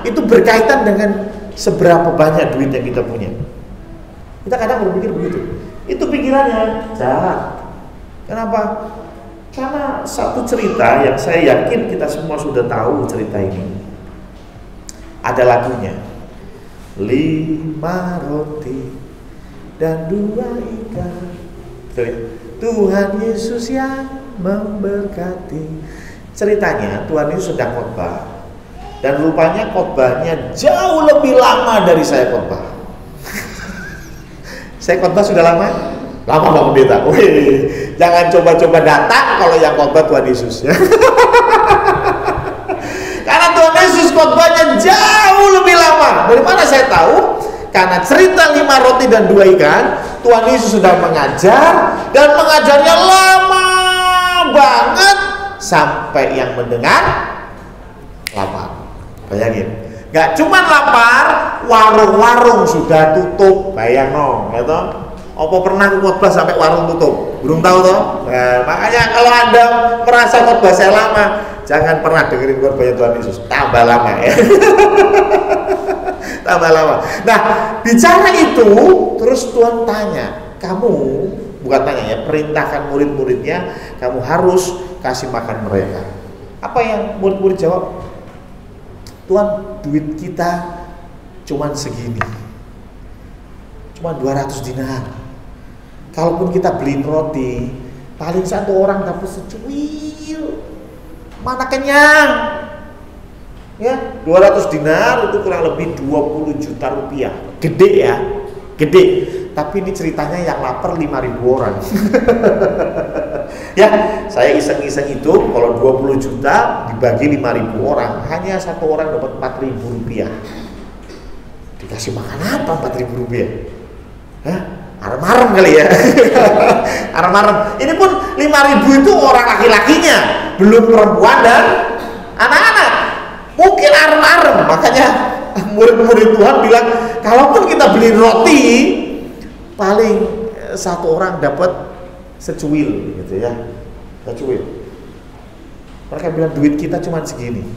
itu berkaitan dengan seberapa banyak duit yang kita punya. Kita kadang berpikir begitu. Itu pikirannya jahat. Kenapa? Karena satu cerita yang saya yakin kita semua sudah tahu cerita ini. Ada lagunya. 5 roti dan 2 ikan. Tuhan Yesus yang memberkati. Ceritanya Tuhan Yesus sedang khotbah dan rupanya khotbahnya jauh lebih lama dari saya khotbah. Saya khotbah sudah lama? Lama Pak Pendeta. Wih, jangan coba-coba datang kalau yang khotbah Tuhan Yesus ya. Karena Tuhan Yesus khotbahnya jauh lebih lama. Dari mana saya tahu? Karena cerita 5 roti dan 2 ikan, Tuhan Yesus sudah mengajar dan mengajarnya lama banget sampai yang mendengar lapar. Bayangin, gak cuma lapar, warung-warung sudah tutup. Bayang no, gitu. Apa pernah khotbah sampai warung tutup? Belum tahu toh? Nah, makanya kalau Anda merasa khotbah saya lama, jangan pernah dengerin khotbahnya Tuhan Yesus. Tambah lama ya. Tambah lama. Nah, bicara itu, terus Tuhan tanya, kamu bukan tanya ya, perintahkan murid-muridnya, kamu harus kasih makan mereka. Apa yang murid-murid jawab? Tuhan, duit kita cuman segini, cuma 200 dinar. Kalaupun kita beliin roti, paling 1 orang dapat secuil, mana kenyang? Ya, 200 dinar itu kurang lebih 20 juta rupiah. Gede ya, gede. tapi ini ceritanya yang lapar 5.000 orang. Ya, saya iseng-iseng itu kalau 20 juta dibagi 5.000 orang, hanya satu orang dapat 4.000 rupiah. Dikasih makan apa 4.000 rupiah? Hah? Arem-arem kali ya. Arem-arem. Ini pun 5.000 itu orang laki-lakinya, belum perempuan dan anak-anak. Mungkin arem-arem. Makanya murid-murid Tuhan bilang, kalaupun kita beli roti, paling satu orang dapat secuil gitu ya, secuil. Mereka bilang duit kita cuma segini.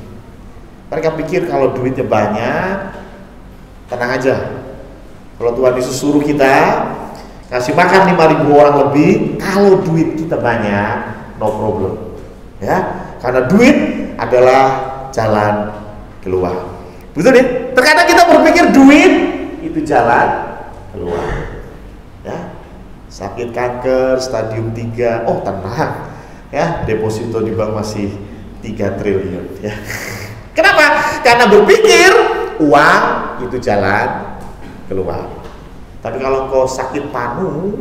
Mereka pikir kalau duitnya banyak, tenang aja. Kalau Tuhan Yesus suruh kita kasih makan 5.000 orang lebih, kalau duit kita banyak, no problem. Ya, karena duit adalah jalan keluar. Betul ya? Terkadang kita berpikir duit itu jalan keluar. Ya. Sakit kanker stadium 3, oh tenang ya, deposito di bank masih 3 triliun ya. Kenapa? Karena berpikir uang itu jalan keluar. Tapi kalau kau sakit panu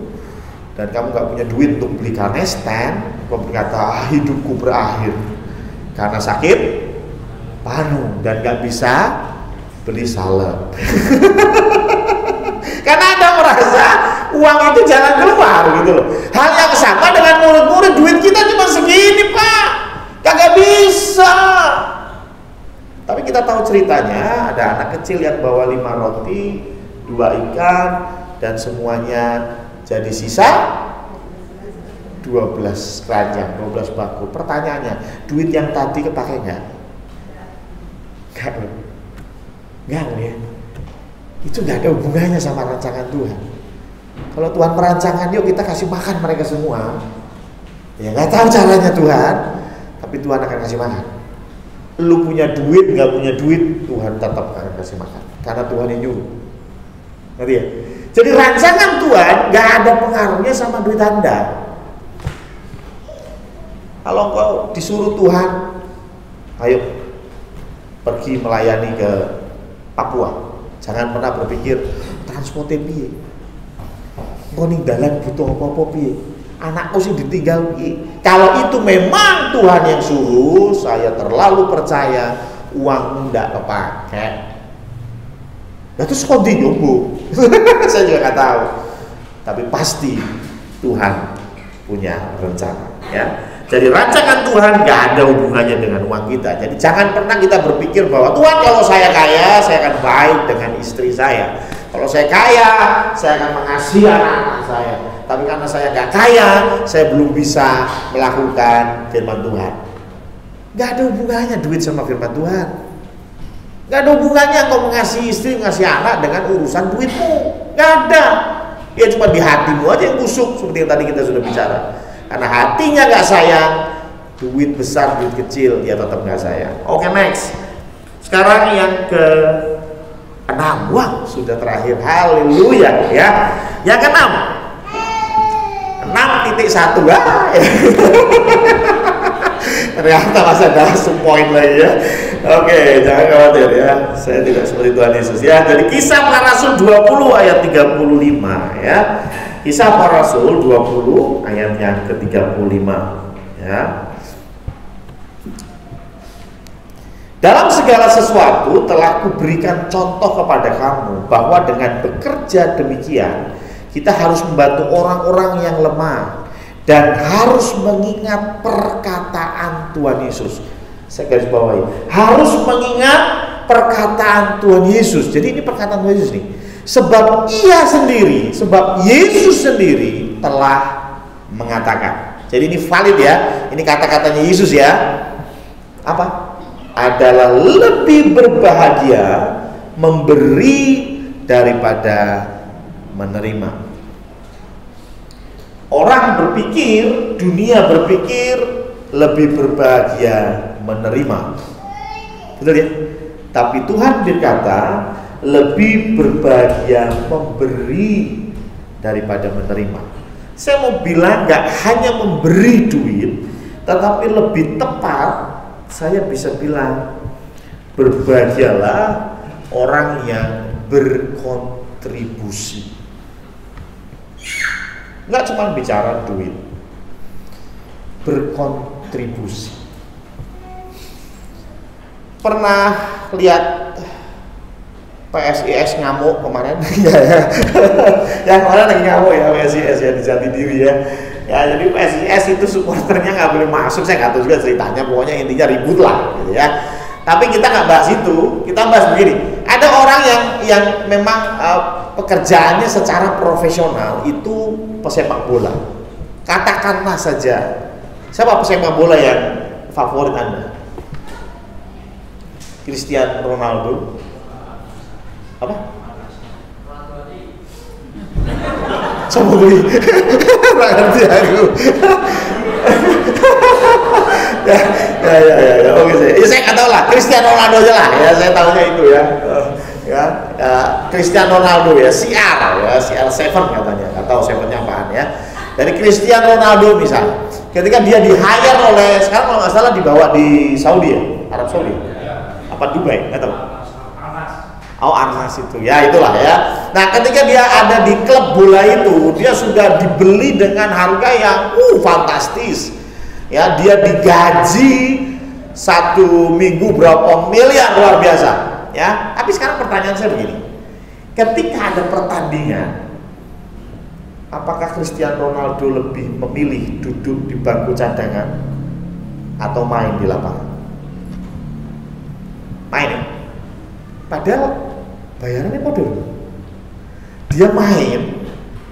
dan kamu gak punya duit untuk beli kanesten, kau berkata hidupku berakhir karena sakit panu dan gak bisa beli salep. Karena Anda merasa uang itu jalan keluar gitu loh. Hal yang sama dengan murid-murid, duit kita cuma segini Pak, kagak bisa. Tapi kita tahu ceritanya, ada anak kecil yang bawa 5 roti, 2 ikan, dan semuanya jadi sisa 12 keranjang, 12 bako. Pertanyaannya, duit yang tadi kepake nggak? Nggak ya. Itu nggak ada hubungannya sama rancangan Tuhan. Kalau Tuhan merancangkan, yuk kita kasih makan mereka semua. Ya nggak tahu caranya Tuhan, tapi Tuhan akan kasih makan. Lu punya duit, nggak punya duit, Tuhan tetap akan kasih makan. Karena Tuhan yang nyuruh. Ngerti ya? Jadi rancangan Tuhan nggak ada pengaruhnya sama duit Anda. Kalau kau disuruh Tuhan, ayo pergi melayani ke Papua. Jangan pernah berpikir transportnya piye. Engko ning dalan butuh apa-apa piye. Anakku sih ditinggal piye. Kalau itu memang Tuhan yang suruh, saya terlalu percaya uang ndak kepake. Nah terus kok nyombo? Saya juga nggak tahu. Tapi pasti Tuhan punya rencana ya. Jadi rancangan Tuhan gak ada hubungannya dengan uang kita. Jadi jangan pernah kita berpikir bahwa Tuhan kalau saya kaya, saya akan baik dengan istri saya. Kalau saya kaya, saya akan mengasihi anak-anak saya. Tapi karena saya gak kaya, saya belum bisa melakukan firman Tuhan. Gak ada hubungannya duit sama firman Tuhan. Gak ada hubungannya kau mengasihi istri, mengasihi anak dengan urusan duitmu. Gak ada. Ya cuma di hatimu aja yang busuk, seperti yang tadi kita sudah bicara. Karena hatinya gak sayang, duit besar, duit kecil, dia tetap gak sayang. Oke, next. Sekarang yang ke-6. Wah, sudah terakhir. Haleluya ya. Yang ke-6. 6.1. Ternyata masih ada poin lagi ya. Oke, jangan khawatir ya. Saya tidak seperti Tuhan Yesus ya. Jadi Kisah Para Rasul 20 ayat 35 ya. Kisah Para Rasul 20 ayat yang ke-35 ya. Dalam segala sesuatu telah kuberikan contoh kepada kamu bahwa dengan bekerja demikian kita harus membantu orang-orang yang lemah dan harus mengingat perkataan Tuhan Yesus. Saya garis bawahi, harus mengingat perkataan Tuhan Yesus. Jadi ini perkataan Tuhan Yesus nih. Sebab ia sendiri, sebab Yesus sendiri telah mengatakan. Jadi ini valid ya. Ini kata-katanya Yesus ya. Apa? Adalah lebih berbahagia memberi daripada menerima. Orang berpikir, dunia berpikir lebih berbahagia menerima. Betul ya? Tapi Tuhan berkata lebih berbahagia memberi daripada menerima. Saya mau bilang gak hanya memberi duit, tetapi lebih tepat saya bisa bilang berbahagialah orang yang berkontribusi. Nggak cuma bicara duit, berkontribusi. Pernah lihat PSIS ngamuk kemarin? Ya, yang kemarin lagi ngamuk ya PSIS ya di Jatidiri ya. Ya jadi PSIS itu supporternya nggak boleh masuk, saya nggak tahu juga ceritanya, pokoknya intinya ribut lah gitu ya. Tapi kita nggak bahas itu, kita bahas begini. Ada orang yang memang pekerjaannya secara profesional itu pesepak bola. Katakanlah saja, siapa pesepak bola yang favorit Anda? Cristiano Ronaldo? Apa? Coba beli. Nggak ngerti aku. ya. Oke sih. Ya saya nggak tahu lah. Cristiano Ronaldo aja lah. Ya saya tahunya itu ya. Cristiano Ronaldo ya. CR7 katanya. Nggak tahu 7-nya apaan ya. Dari Cristiano Ronaldo misalnya, ketika dia di-hire oleh, sekarang kalau nggak salah dibawa di Saudi ya, Arab Saudi. Apa Dubai? Nggak tahu. Oh Arnas itu, ya itulah ya. Nah ketika dia ada di klub bola itu, dia sudah dibeli dengan harga yang fantastis. Ya dia digaji 1 minggu berapa miliar, luar biasa. Ya, tapi sekarang pertanyaan saya begini, ketika ada pertandingan, apakah Cristiano Ronaldo lebih memilih duduk di bangku cadangan atau main di lapangan? Main ya? Padahal bayarannya bodoh. Dia main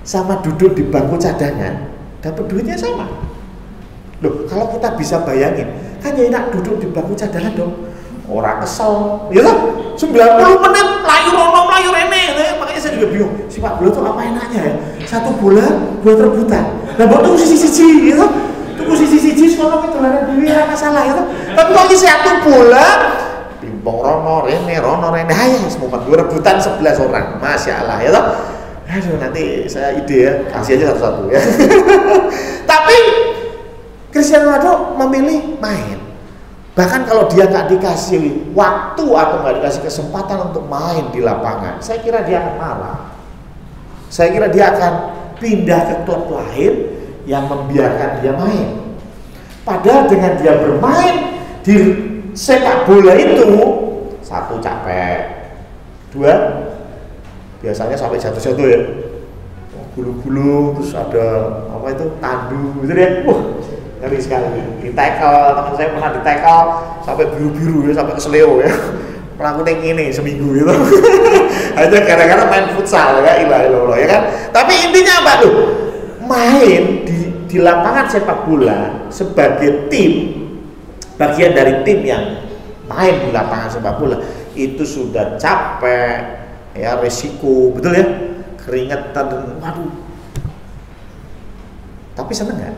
sama duduk di bangku cadangan, dapat duitnya sama. Loh, kalau kita bisa bayangin, kan ya enak duduk di bangku cadangan dong. Orang kesel, ya kan? 90 menit layu rono layu rene, makanya saya juga bingung. Si Pak bola tuh apa enaknya ya? 1 bola buat rebutan. Nah, buat tunggu sisi-sisi, gitu. Tunggu sisi-sisi, sekolah itu lah dewi rasa salah, gitu. Tapi kalau 1 bola pimpong rono rene, ayo semua gue rebutan 11 orang, masya Allah ya toh. Aduh nanti saya ide ya, kasih aja satu-satu ya. Tapi Cristiano Ronaldo memilih main. Bahkan kalau dia nggak dikasih waktu atau nggak dikasih kesempatan untuk main di lapangan, saya kira dia akan marah. Saya kira dia akan pindah ke klub lain yang membiarkan dia main. Padahal dengan dia bermain di sepak bola itu, 1 capek, 2 biasanya sampai jatuh-jatuh ya, gulu-gulu, terus ada apa itu tandu gitu ya, ngeri sekali. Di tackle, teman saya pernah di tackle sampai biru-biru ya, sampai keseleo ya, melakukan ini seminggu gitu. Hanya gara-gara main futsal ya, ilah ya kan. Tapi intinya apa tuh? Main di lapangan sepak bola sebagai tim, bagian dari tim yang main di lapangan sepak bola itu sudah capek ya, resiko, betul ya, keringetan, waduh. Tapi seneng nggak?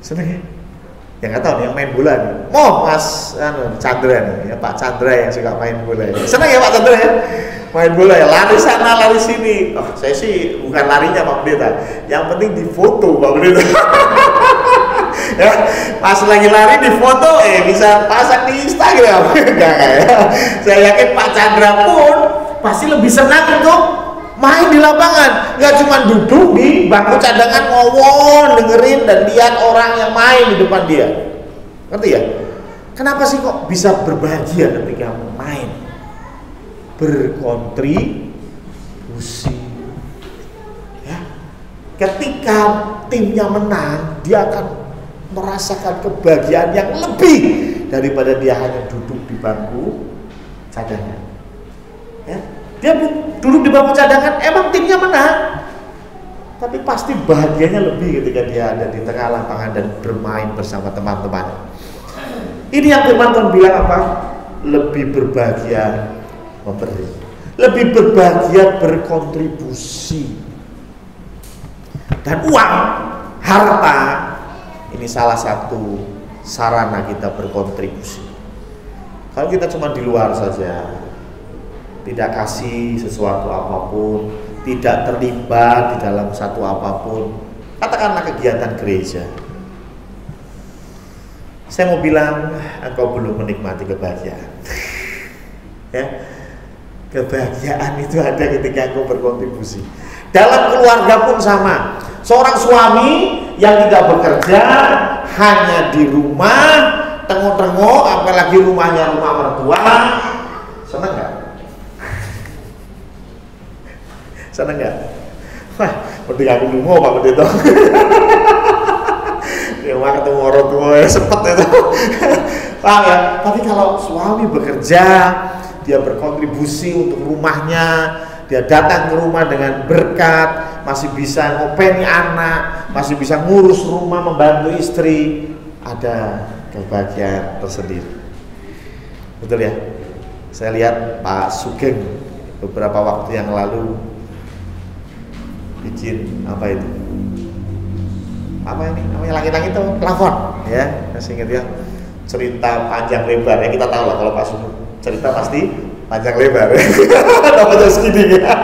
Seneng ya? Ya nggak tahu nih yang main bola nih. Mas Chandra nih, ya Pak Chandra yang suka main bola ya. Seneng ya Pak Chandra ya? Main bola ya, lari sana lari sini. Oh, saya sih bukan larinya Pak Pendeta, yang penting difoto Pak Pendeta. Ya, pas lagi lari di foto bisa pasang di Instagram. Enggak ya. Saya yakin Pak Chandra pun pasti lebih senang untuk main di lapangan, nggak cuma duduk di bangku cadangan ngowon dengerin dan lihat orang yang main di depan dia. Ngerti ya? Kenapa sih kok bisa berbahagia ketika main? Berkontribusi. Ya. Ketika timnya menang, dia akan merasakan kebahagiaan yang lebih daripada dia hanya duduk di bangku cadangan. Ya, dia duduk di bangku cadangan, emang timnya menang, tapi pasti bahagianya lebih ketika dia ada di tengah lapangan dan bermain bersama teman-teman. Ini yang firman Tuhan bilang apa? Lebih berbahagia memberi, lebih berbahagia berkontribusi. Dan uang, harta, ini salah satu sarana kita berkontribusi. Kalau kita cuma di luar saja, tidak kasih sesuatu apapun, tidak terlibat di dalam satu apapun, katakanlah kegiatan gereja, saya mau bilang engkau belum menikmati kebahagiaan. Ya, kebahagiaan itu ada ketika engkau berkontribusi. Dalam keluarga pun sama. Seorang suami yang tidak bekerja, hanya di rumah, tengok-tengok, apalagi rumahnya rumah mertua, senang nggak? Senang nggak? Wah, mending aku lungo Pak Pendeta. Ya mah ketemu orang tua ya sepet itu. Paham ya? Tapi kalau suami bekerja, dia berkontribusi untuk rumahnya, dia datang ke rumah dengan berkat, masih bisa ngopeni anak, masih bisa ngurus rumah, membantu istri, ada kebahagiaan tersendiri. Betul ya? Saya lihat Pak Sugeng beberapa waktu yang lalu bikin apa itu? Apa ini namanya, langit-langit itu plafon ya, masih ingat ya, cerita panjang lebar ya, kita tahu lah kalau Pak Sugeng cerita pasti panjang lebar ya. Namanya segini ya.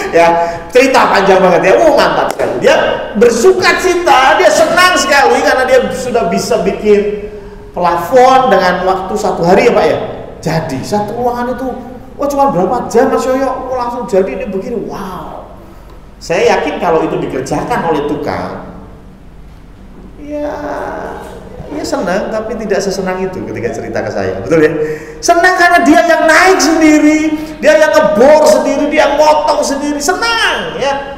Ya, cerita panjang banget ya, mantap sekali. Dia bersuka cita, dia senang sekali karena dia sudah bisa bikin plafon dengan waktu 1 hari ya Pak ya. Jadi satu ruangan itu, wah cuma berapa jam Mas Yoyo, langsung jadi ini begini, wow. Saya yakin kalau itu dikerjakan oleh tukang, ya senang, tapi tidak sesenang itu ketika cerita ke saya, betul ya? Senang karena dia yang naik sendiri, dia yang ngebor sendiri, dia motong sendiri, senang ya.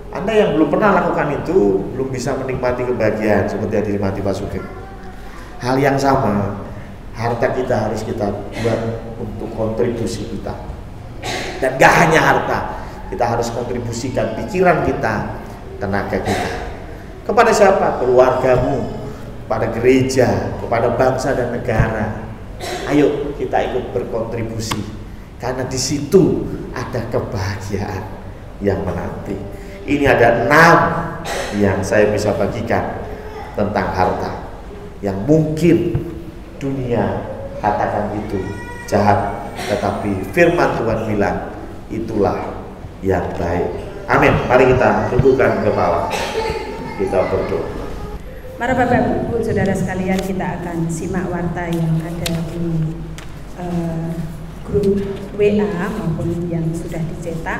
Anda yang belum pernah lakukan itu, belum bisa menikmati kebahagiaan seperti yang dinikmati Pak Sugeng. Hal yang sama, harta kita harus kita buat untuk kontribusi kita. Dan gak hanya harta, kita harus kontribusikan pikiran kita, tenaga kita. Kepada siapa? Keluargamu, kepada gereja, kepada bangsa dan negara. Ayo kita ikut berkontribusi, karena di situ ada kebahagiaan yang menanti. Ini ada 6 yang saya bisa bagikan tentang harta, yang mungkin dunia katakan itu jahat, tetapi firman Tuhan bilang itulah yang baik. Amin. Mari kita tundukkan kepala, kita berdoa. Para Bapak Ibu Saudara sekalian, kita akan simak warta yang ada di grup WA maupun yang sudah dicetak.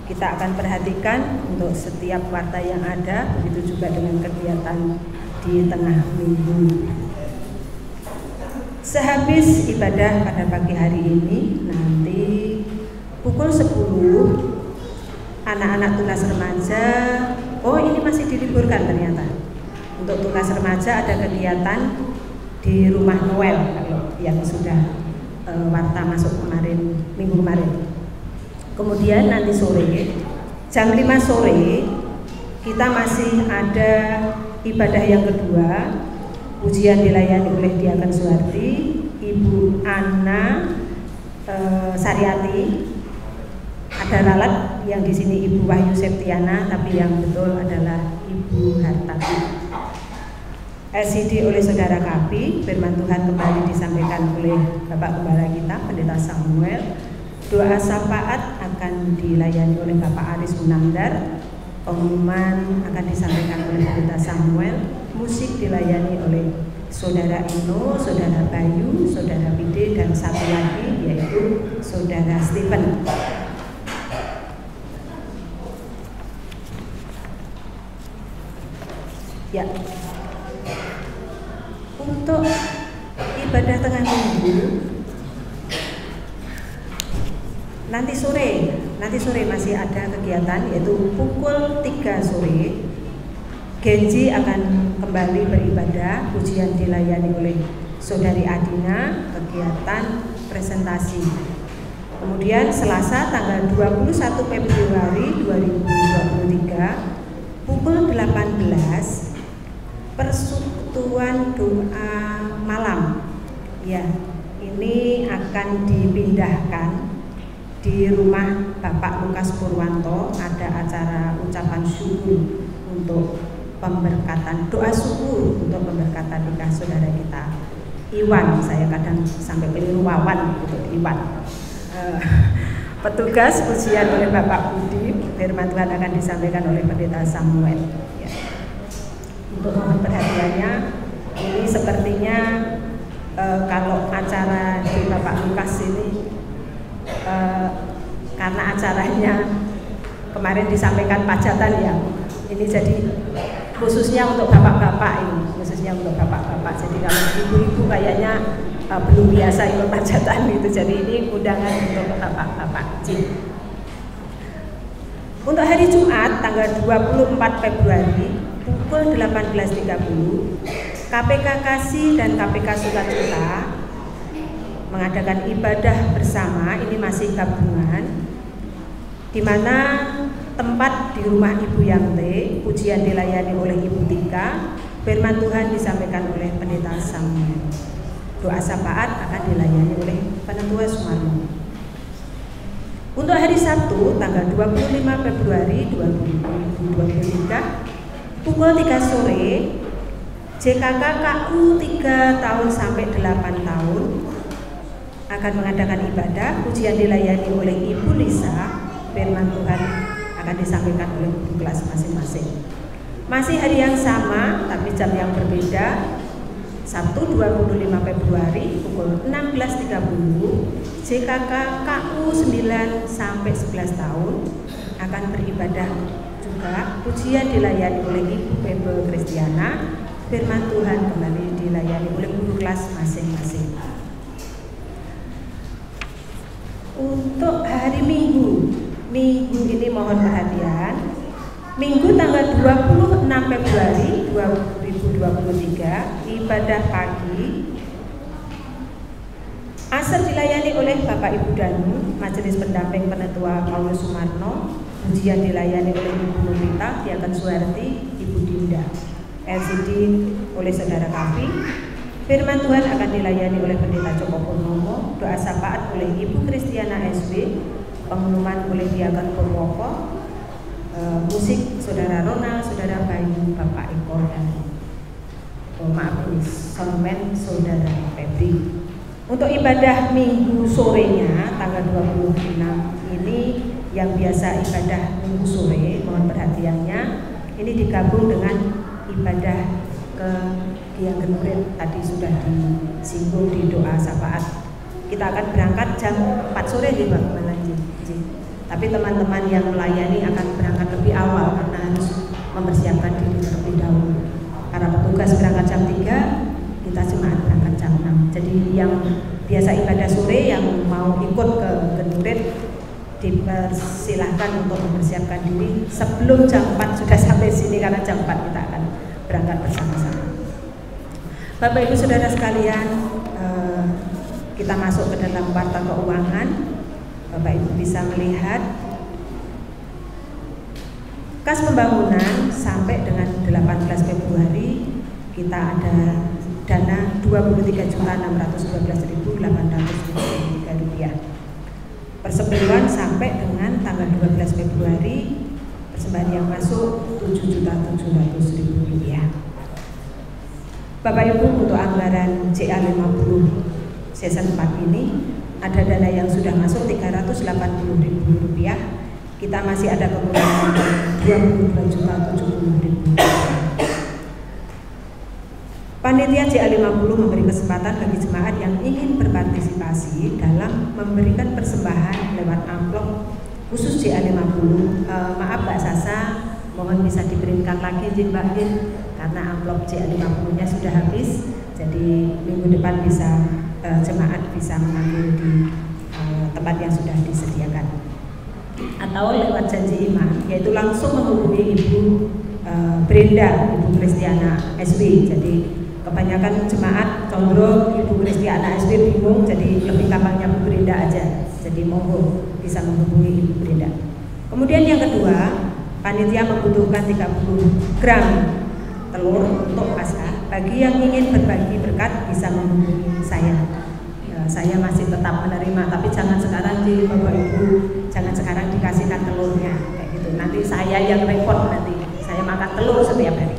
Kita akan perhatikan untuk setiap warta yang ada, begitu juga dengan kegiatan di tengah minggu. Sehabis ibadah pada pagi hari ini, nanti pukul 10 anak-anak tunas remaja, oh ini masih diliburkan ternyata. Untuk tunas remaja ada kegiatan di rumah Noel kalau yang sudah warta masuk kemarin, minggu kemarin. Kemudian nanti sore jam 5 sore kita masih ada ibadah yang kedua, ujian dilayani oleh Diaken Suharti, Ibu Ana Saryati. Ada ralat yang di sini Ibu Wahyu Septiana, tapi yang betul adalah Ibu Hartati. LCD oleh Saudara Kapi, firman Tuhan kembali disampaikan oleh Bapak Gembala kita, Pendeta Samuel. Doa syafaat akan dilayani oleh Bapak Aris Munandar. Pengumuman akan disampaikan oleh Pendeta Samuel. Musik dilayani oleh Saudara Ino, Saudara Bayu, Saudara Pide, dan satu lagi yaitu Saudara Stephen. Ya, untuk ibadah tengah minggu nanti sore masih ada kegiatan, yaitu pukul 3 sore Genji akan kembali beribadah, ujian dilayani oleh Saudari Adina, kegiatan presentasi. Kemudian Selasa tanggal 21 Februari 2023 pukul 18 persekutuan doa malam. Ya, ini akan dipindahkan di rumah Bapak Lukas Purwanto. Ada acara ucapan syukur untuk pemberkatan, doa syukur untuk pemberkatan nikah saudara kita Iwan. Saya kadang sampai keliru Wawan untuk Iwan. Petugas pujian oleh Bapak Budi, firman Tuhan akan disampaikan oleh Pendeta Samuel. Ya. Untuk mohon perhatiannya, ini sepertinya kalau acara di Bapak Lukas ini karena acaranya kemarin disampaikan pajatan ya, Ini jadi khususnya untuk bapak-bapak ini, khususnya untuk bapak-bapak. Jadi kalau ibu-ibu kayaknya belum biasa ikut hajatan gitu. Jadi ini undangan untuk bapak-bapak. Untuk hari Jumat tanggal 24 Februari pukul 18.30 KPK Kasih dan KPK Sukacita mengadakan ibadah bersama. Ini masih gabungan, di mana tempat di rumah Ibu Yante, pujian dilayani oleh Ibu Tika, firman Tuhan disampaikan oleh Pendeta Samuel. Doa syafaat akan dilayani oleh Penetua Sumarno. Untuk hari Sabtu tanggal 25 Februari 2023 pukul 3 sore JKK KU 3 tahun sampai 8 tahun akan mengadakan ibadah, pujian dilayani oleh Ibu Lisa, firman Tuhan akan disampaikan oleh ibu kelas masing-masing. Masih hari yang sama tapi jam yang berbeda. Sabtu 25 Februari pukul 16.30 JKK KU 9 sampai 11 tahun akan beribadah juga, pujian dilayani oleh Ibu Bebel Kristiana, firman Tuhan kembali dilayani oleh guru kelas masing-masing. Untuk hari Minggu ini mohon perhatian. Minggu tanggal 26 Februari 2023 ibadah pagi. Asar dilayani oleh Bapak Ibu Danu, Majelis Pendamping Penetua Paulus Sumarno, pujian dilayani oleh Ibu Nurita, Diaken Suwarti, Ibu Dinda, LCD oleh Saudara Kavi. Firman Tuhan akan dilayani oleh Pendeta Joko Purnomo, doa syafaat oleh Ibu Kristiana SB, pengumuman oleh Diaken Purwoko, musik Saudara Ronald, Saudara Bayu, Bapak Eko, dan soundman Saudara Febri. Untuk ibadah Minggu sorenya tanggal 26 ini yang biasa ibadah Minggu sore, mohon perhatiannya, ini digabung dengan ibadah ke Giang Genurit, tadi sudah disinggung di doa syafaat. Kita akan berangkat jam 4 sore di Mbak Malanji. Tapi teman-teman yang melayani akan berangkat lebih awal karena harus mempersiapkan diri terlebih dahulu. Para petugas berangkat jam 3, kita jemaat berangkat jam 6. Jadi yang biasa ibadah sore yang mau ikut ke Genurit dipersilahkan untuk mempersiapkan diri sebelum jam 4 sudah sampai sini, karena jam 4 kita akan berangkat bersama-sama. Bapak Ibu Saudara sekalian, kita masuk ke dalam kuartal keuangan. Bapak Ibu bisa melihat kas pembangunan sampai dengan 18 Februari kita ada dana Rp22.612.873. Persembahan sampai dengan tanggal 12 Februari persembahan yang masuk Rp7.700.000. Bapak Ibu, untuk anggaran CA50 season 4 ini ada dana yang sudah masuk Rp380.000. Kita masih ada kekurangan Rp22.070.000. Panitia CA50 memberi kesempatan bagi jemaat yang ingin berpartisipasi dalam memberikan persembahan lewat amplop khusus CA50. Maaf Mbak Sasa, mohon bisa diberikan lagi Mbak Din, karena amplop CA50-nya sudah habis. Jadi minggu depan bisa jemaat bisa mengambil di tempat yang sudah disediakan, atau lewat janji imam, yaitu langsung menghubungi Ibu Brenda, Ibu Kristiana SB. Jadi kebanyakan jemaat condong Ibu Kristiana SB bingung, jadi lebih gampangnya Bu Brenda aja. Jadi monggo bisa menghubungi Ibu Brenda. Kemudian yang kedua, panitia membutuhkan 30 gram telur untuk Paskah. Bagi yang ingin berbagi berkat bisa menghubungi saya. Saya masih tetap menerima, tapi jangan sekarang di Bapak Ibu, jangan sekarang dikasihkan telurnya kayak gitu. Nanti saya yang repot, nanti saya makan telur setiap hari.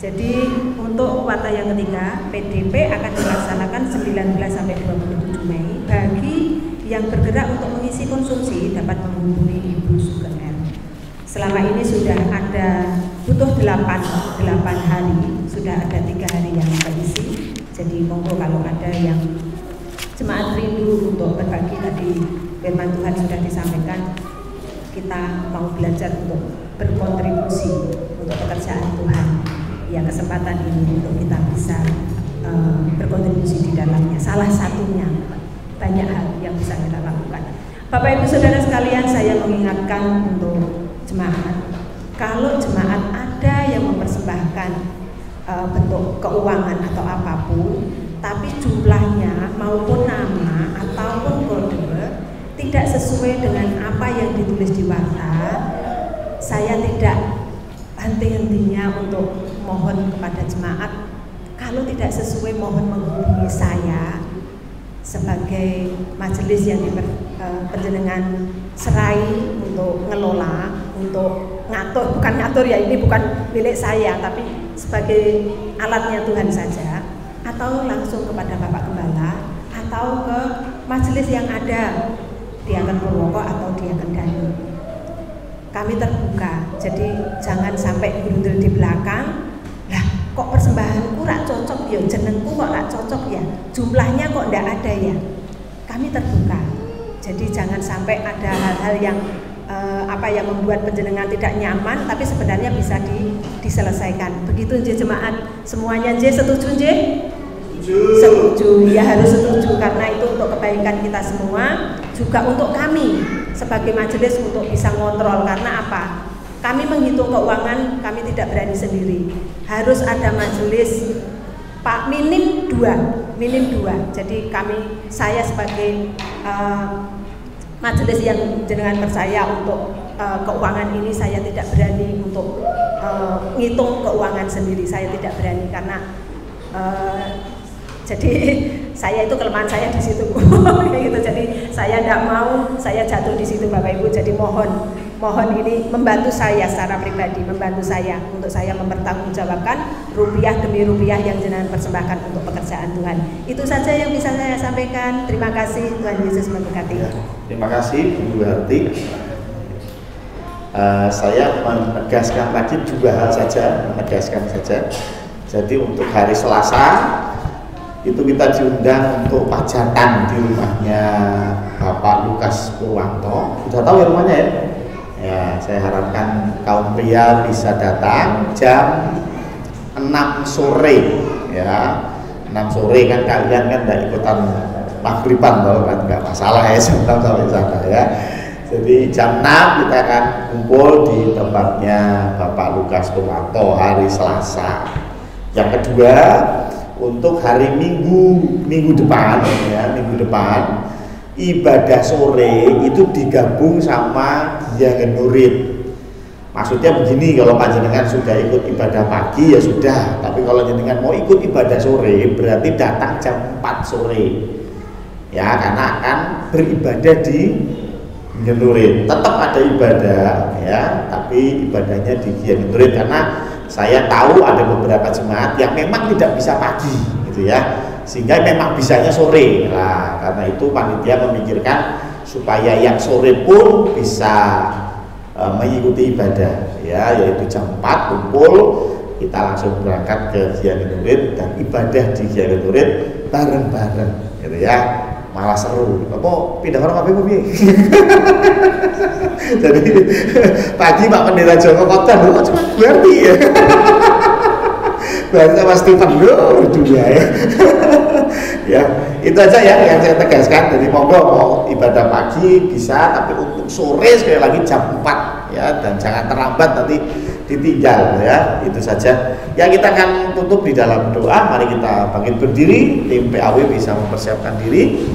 Jadi untuk kuartal yang ketiga, PDP akan dilaksanakan 19 sampai 27 Mei. Bagi yang bergerak untuk mengisi konsumsi dapat menghubungi Ibu Sugeng R. Selama ini sudah ada butuh 8 hari, sudah ada 3 hari yang terisi. Jadi monggo kalau ada yang jemaat rindu untuk berbagi, tadi firman Tuhan sudah disampaikan, kita mau belajar untuk berkontribusi untuk pekerjaan Tuhan. Ya, kesempatan ini untuk kita bisa berkontribusi di dalamnya. Salah satunya, banyak hal yang bisa kita lakukan. Bapak Ibu Saudara sekalian, saya mengingatkan untuk jemaat, kalau jemaat ada yang mempersembahkan bentuk keuangan atau apapun, tapi jumlahnya maupun nama ataupun kode tidak sesuai dengan apa yang ditulis di warta, saya tidak henti-hentinya untuk mohon kepada jemaat, kalau tidak sesuai mohon menghubungi saya sebagai majelis yang penjenengan serai untuk ngelola, untuk ngatur, bukan ngatur ya, ini bukan milik saya, tapi sebagai alatnya Tuhan saja, atau langsung kepada Bapak Gembala, atau ke majelis yang ada, Diaken Purwoko atau Diaken Danu. Kami terbuka, jadi jangan sampai grundel di belakang. Lah, kok persembahanku rak cocok ya, jenengku kok rak cocok ya, jumlahnya kok ndak ada ya. Kami terbuka, jadi jangan sampai ada hal-hal yang yang membuat penjenengan tidak nyaman, tapi sebenarnya bisa diselesaikan. Begitu nje jemaat semuanya, nje setuju nje? Setuju, ya harus setuju, karena itu untuk kebaikan kita semua, juga untuk kami sebagai majelis untuk bisa ngontrol. Karena apa? Kami menghitung keuangan, kami tidak berani sendiri, harus ada majelis Pak minim dua. Jadi saya sebagai majelis yang jenengan percaya untuk keuangan ini, saya tidak berani untuk ngitung keuangan sendiri, saya tidak berani karena jadi saya itu kelemahan saya di situ, gitu. Jadi saya tidak mau saya jatuh di situ, Bapak Ibu. Jadi mohon ini membantu saya secara pribadi, membantu saya untuk saya mempertanggungjawabkan rupiah demi rupiah yang jenengan persembahkan untuk pekerjaan Tuhan. Itu saja yang bisa saya sampaikan. Terima kasih, Tuhan Yesus memberkati. Ya, terima kasih Bu Harti. Saya menegaskan lagi dua hal saja, Jadi untuk hari Selasa itu kita diundang untuk pajatan di rumahnya Bapak Lukas Purwanto. Sudah tahu ya rumahnya ya? Ya, saya harapkan kaum pria bisa datang jam 6 sore ya. 6 sore kan kalian kan enggak ikutan maghriban loh, kan enggak masalah ya, jam 6 sampai sana ya. Jadi jam 6 kita akan kumpul di tempatnya Bapak Lukas Purwanto hari Selasa. Yang kedua, untuk hari minggu depan ya, minggu depan ibadah sore itu digabung sama Diaken Nurit. Maksudnya begini, kalau panjenengan sudah ikut ibadah pagi ya sudah, tapi kalau jenengan mau ikut ibadah sore berarti datang jam 4 sore ya, karena akan beribadah di Diaken Nurit. Tetap ada ibadah ya, tapi ibadahnya di Diaken Nurit, karena saya tahu ada beberapa jemaat yang memang tidak bisa pagi gitu ya, sehingga memang bisanya sore. Nah, karena itu panitia memikirkan supaya yang sore pun bisa mengikuti ibadah ya, yaitu jam 4 kumpul, kita langsung berangkat ke Diaken Nurit dan ibadah di Diaken Nurit bareng-bareng gitu ya. Malah seru. Apa pindah orang apa piye? Jadi pagi Pak Pendeta Joko Kotan kok cuma berarti ya. Bahasa Mas Stephen dunia ya. Ya, itu aja ya yang saya tegaskan. Jadi monggo mau ibadah pagi bisa, tapi untuk sore sekali lagi jam 4 ya, dan jangan terlambat nanti ditinggal ya. Itu saja. Ya, kita akan tutup di dalam doa. Mari kita bangkit berdiri, tim PAW bisa mempersiapkan diri.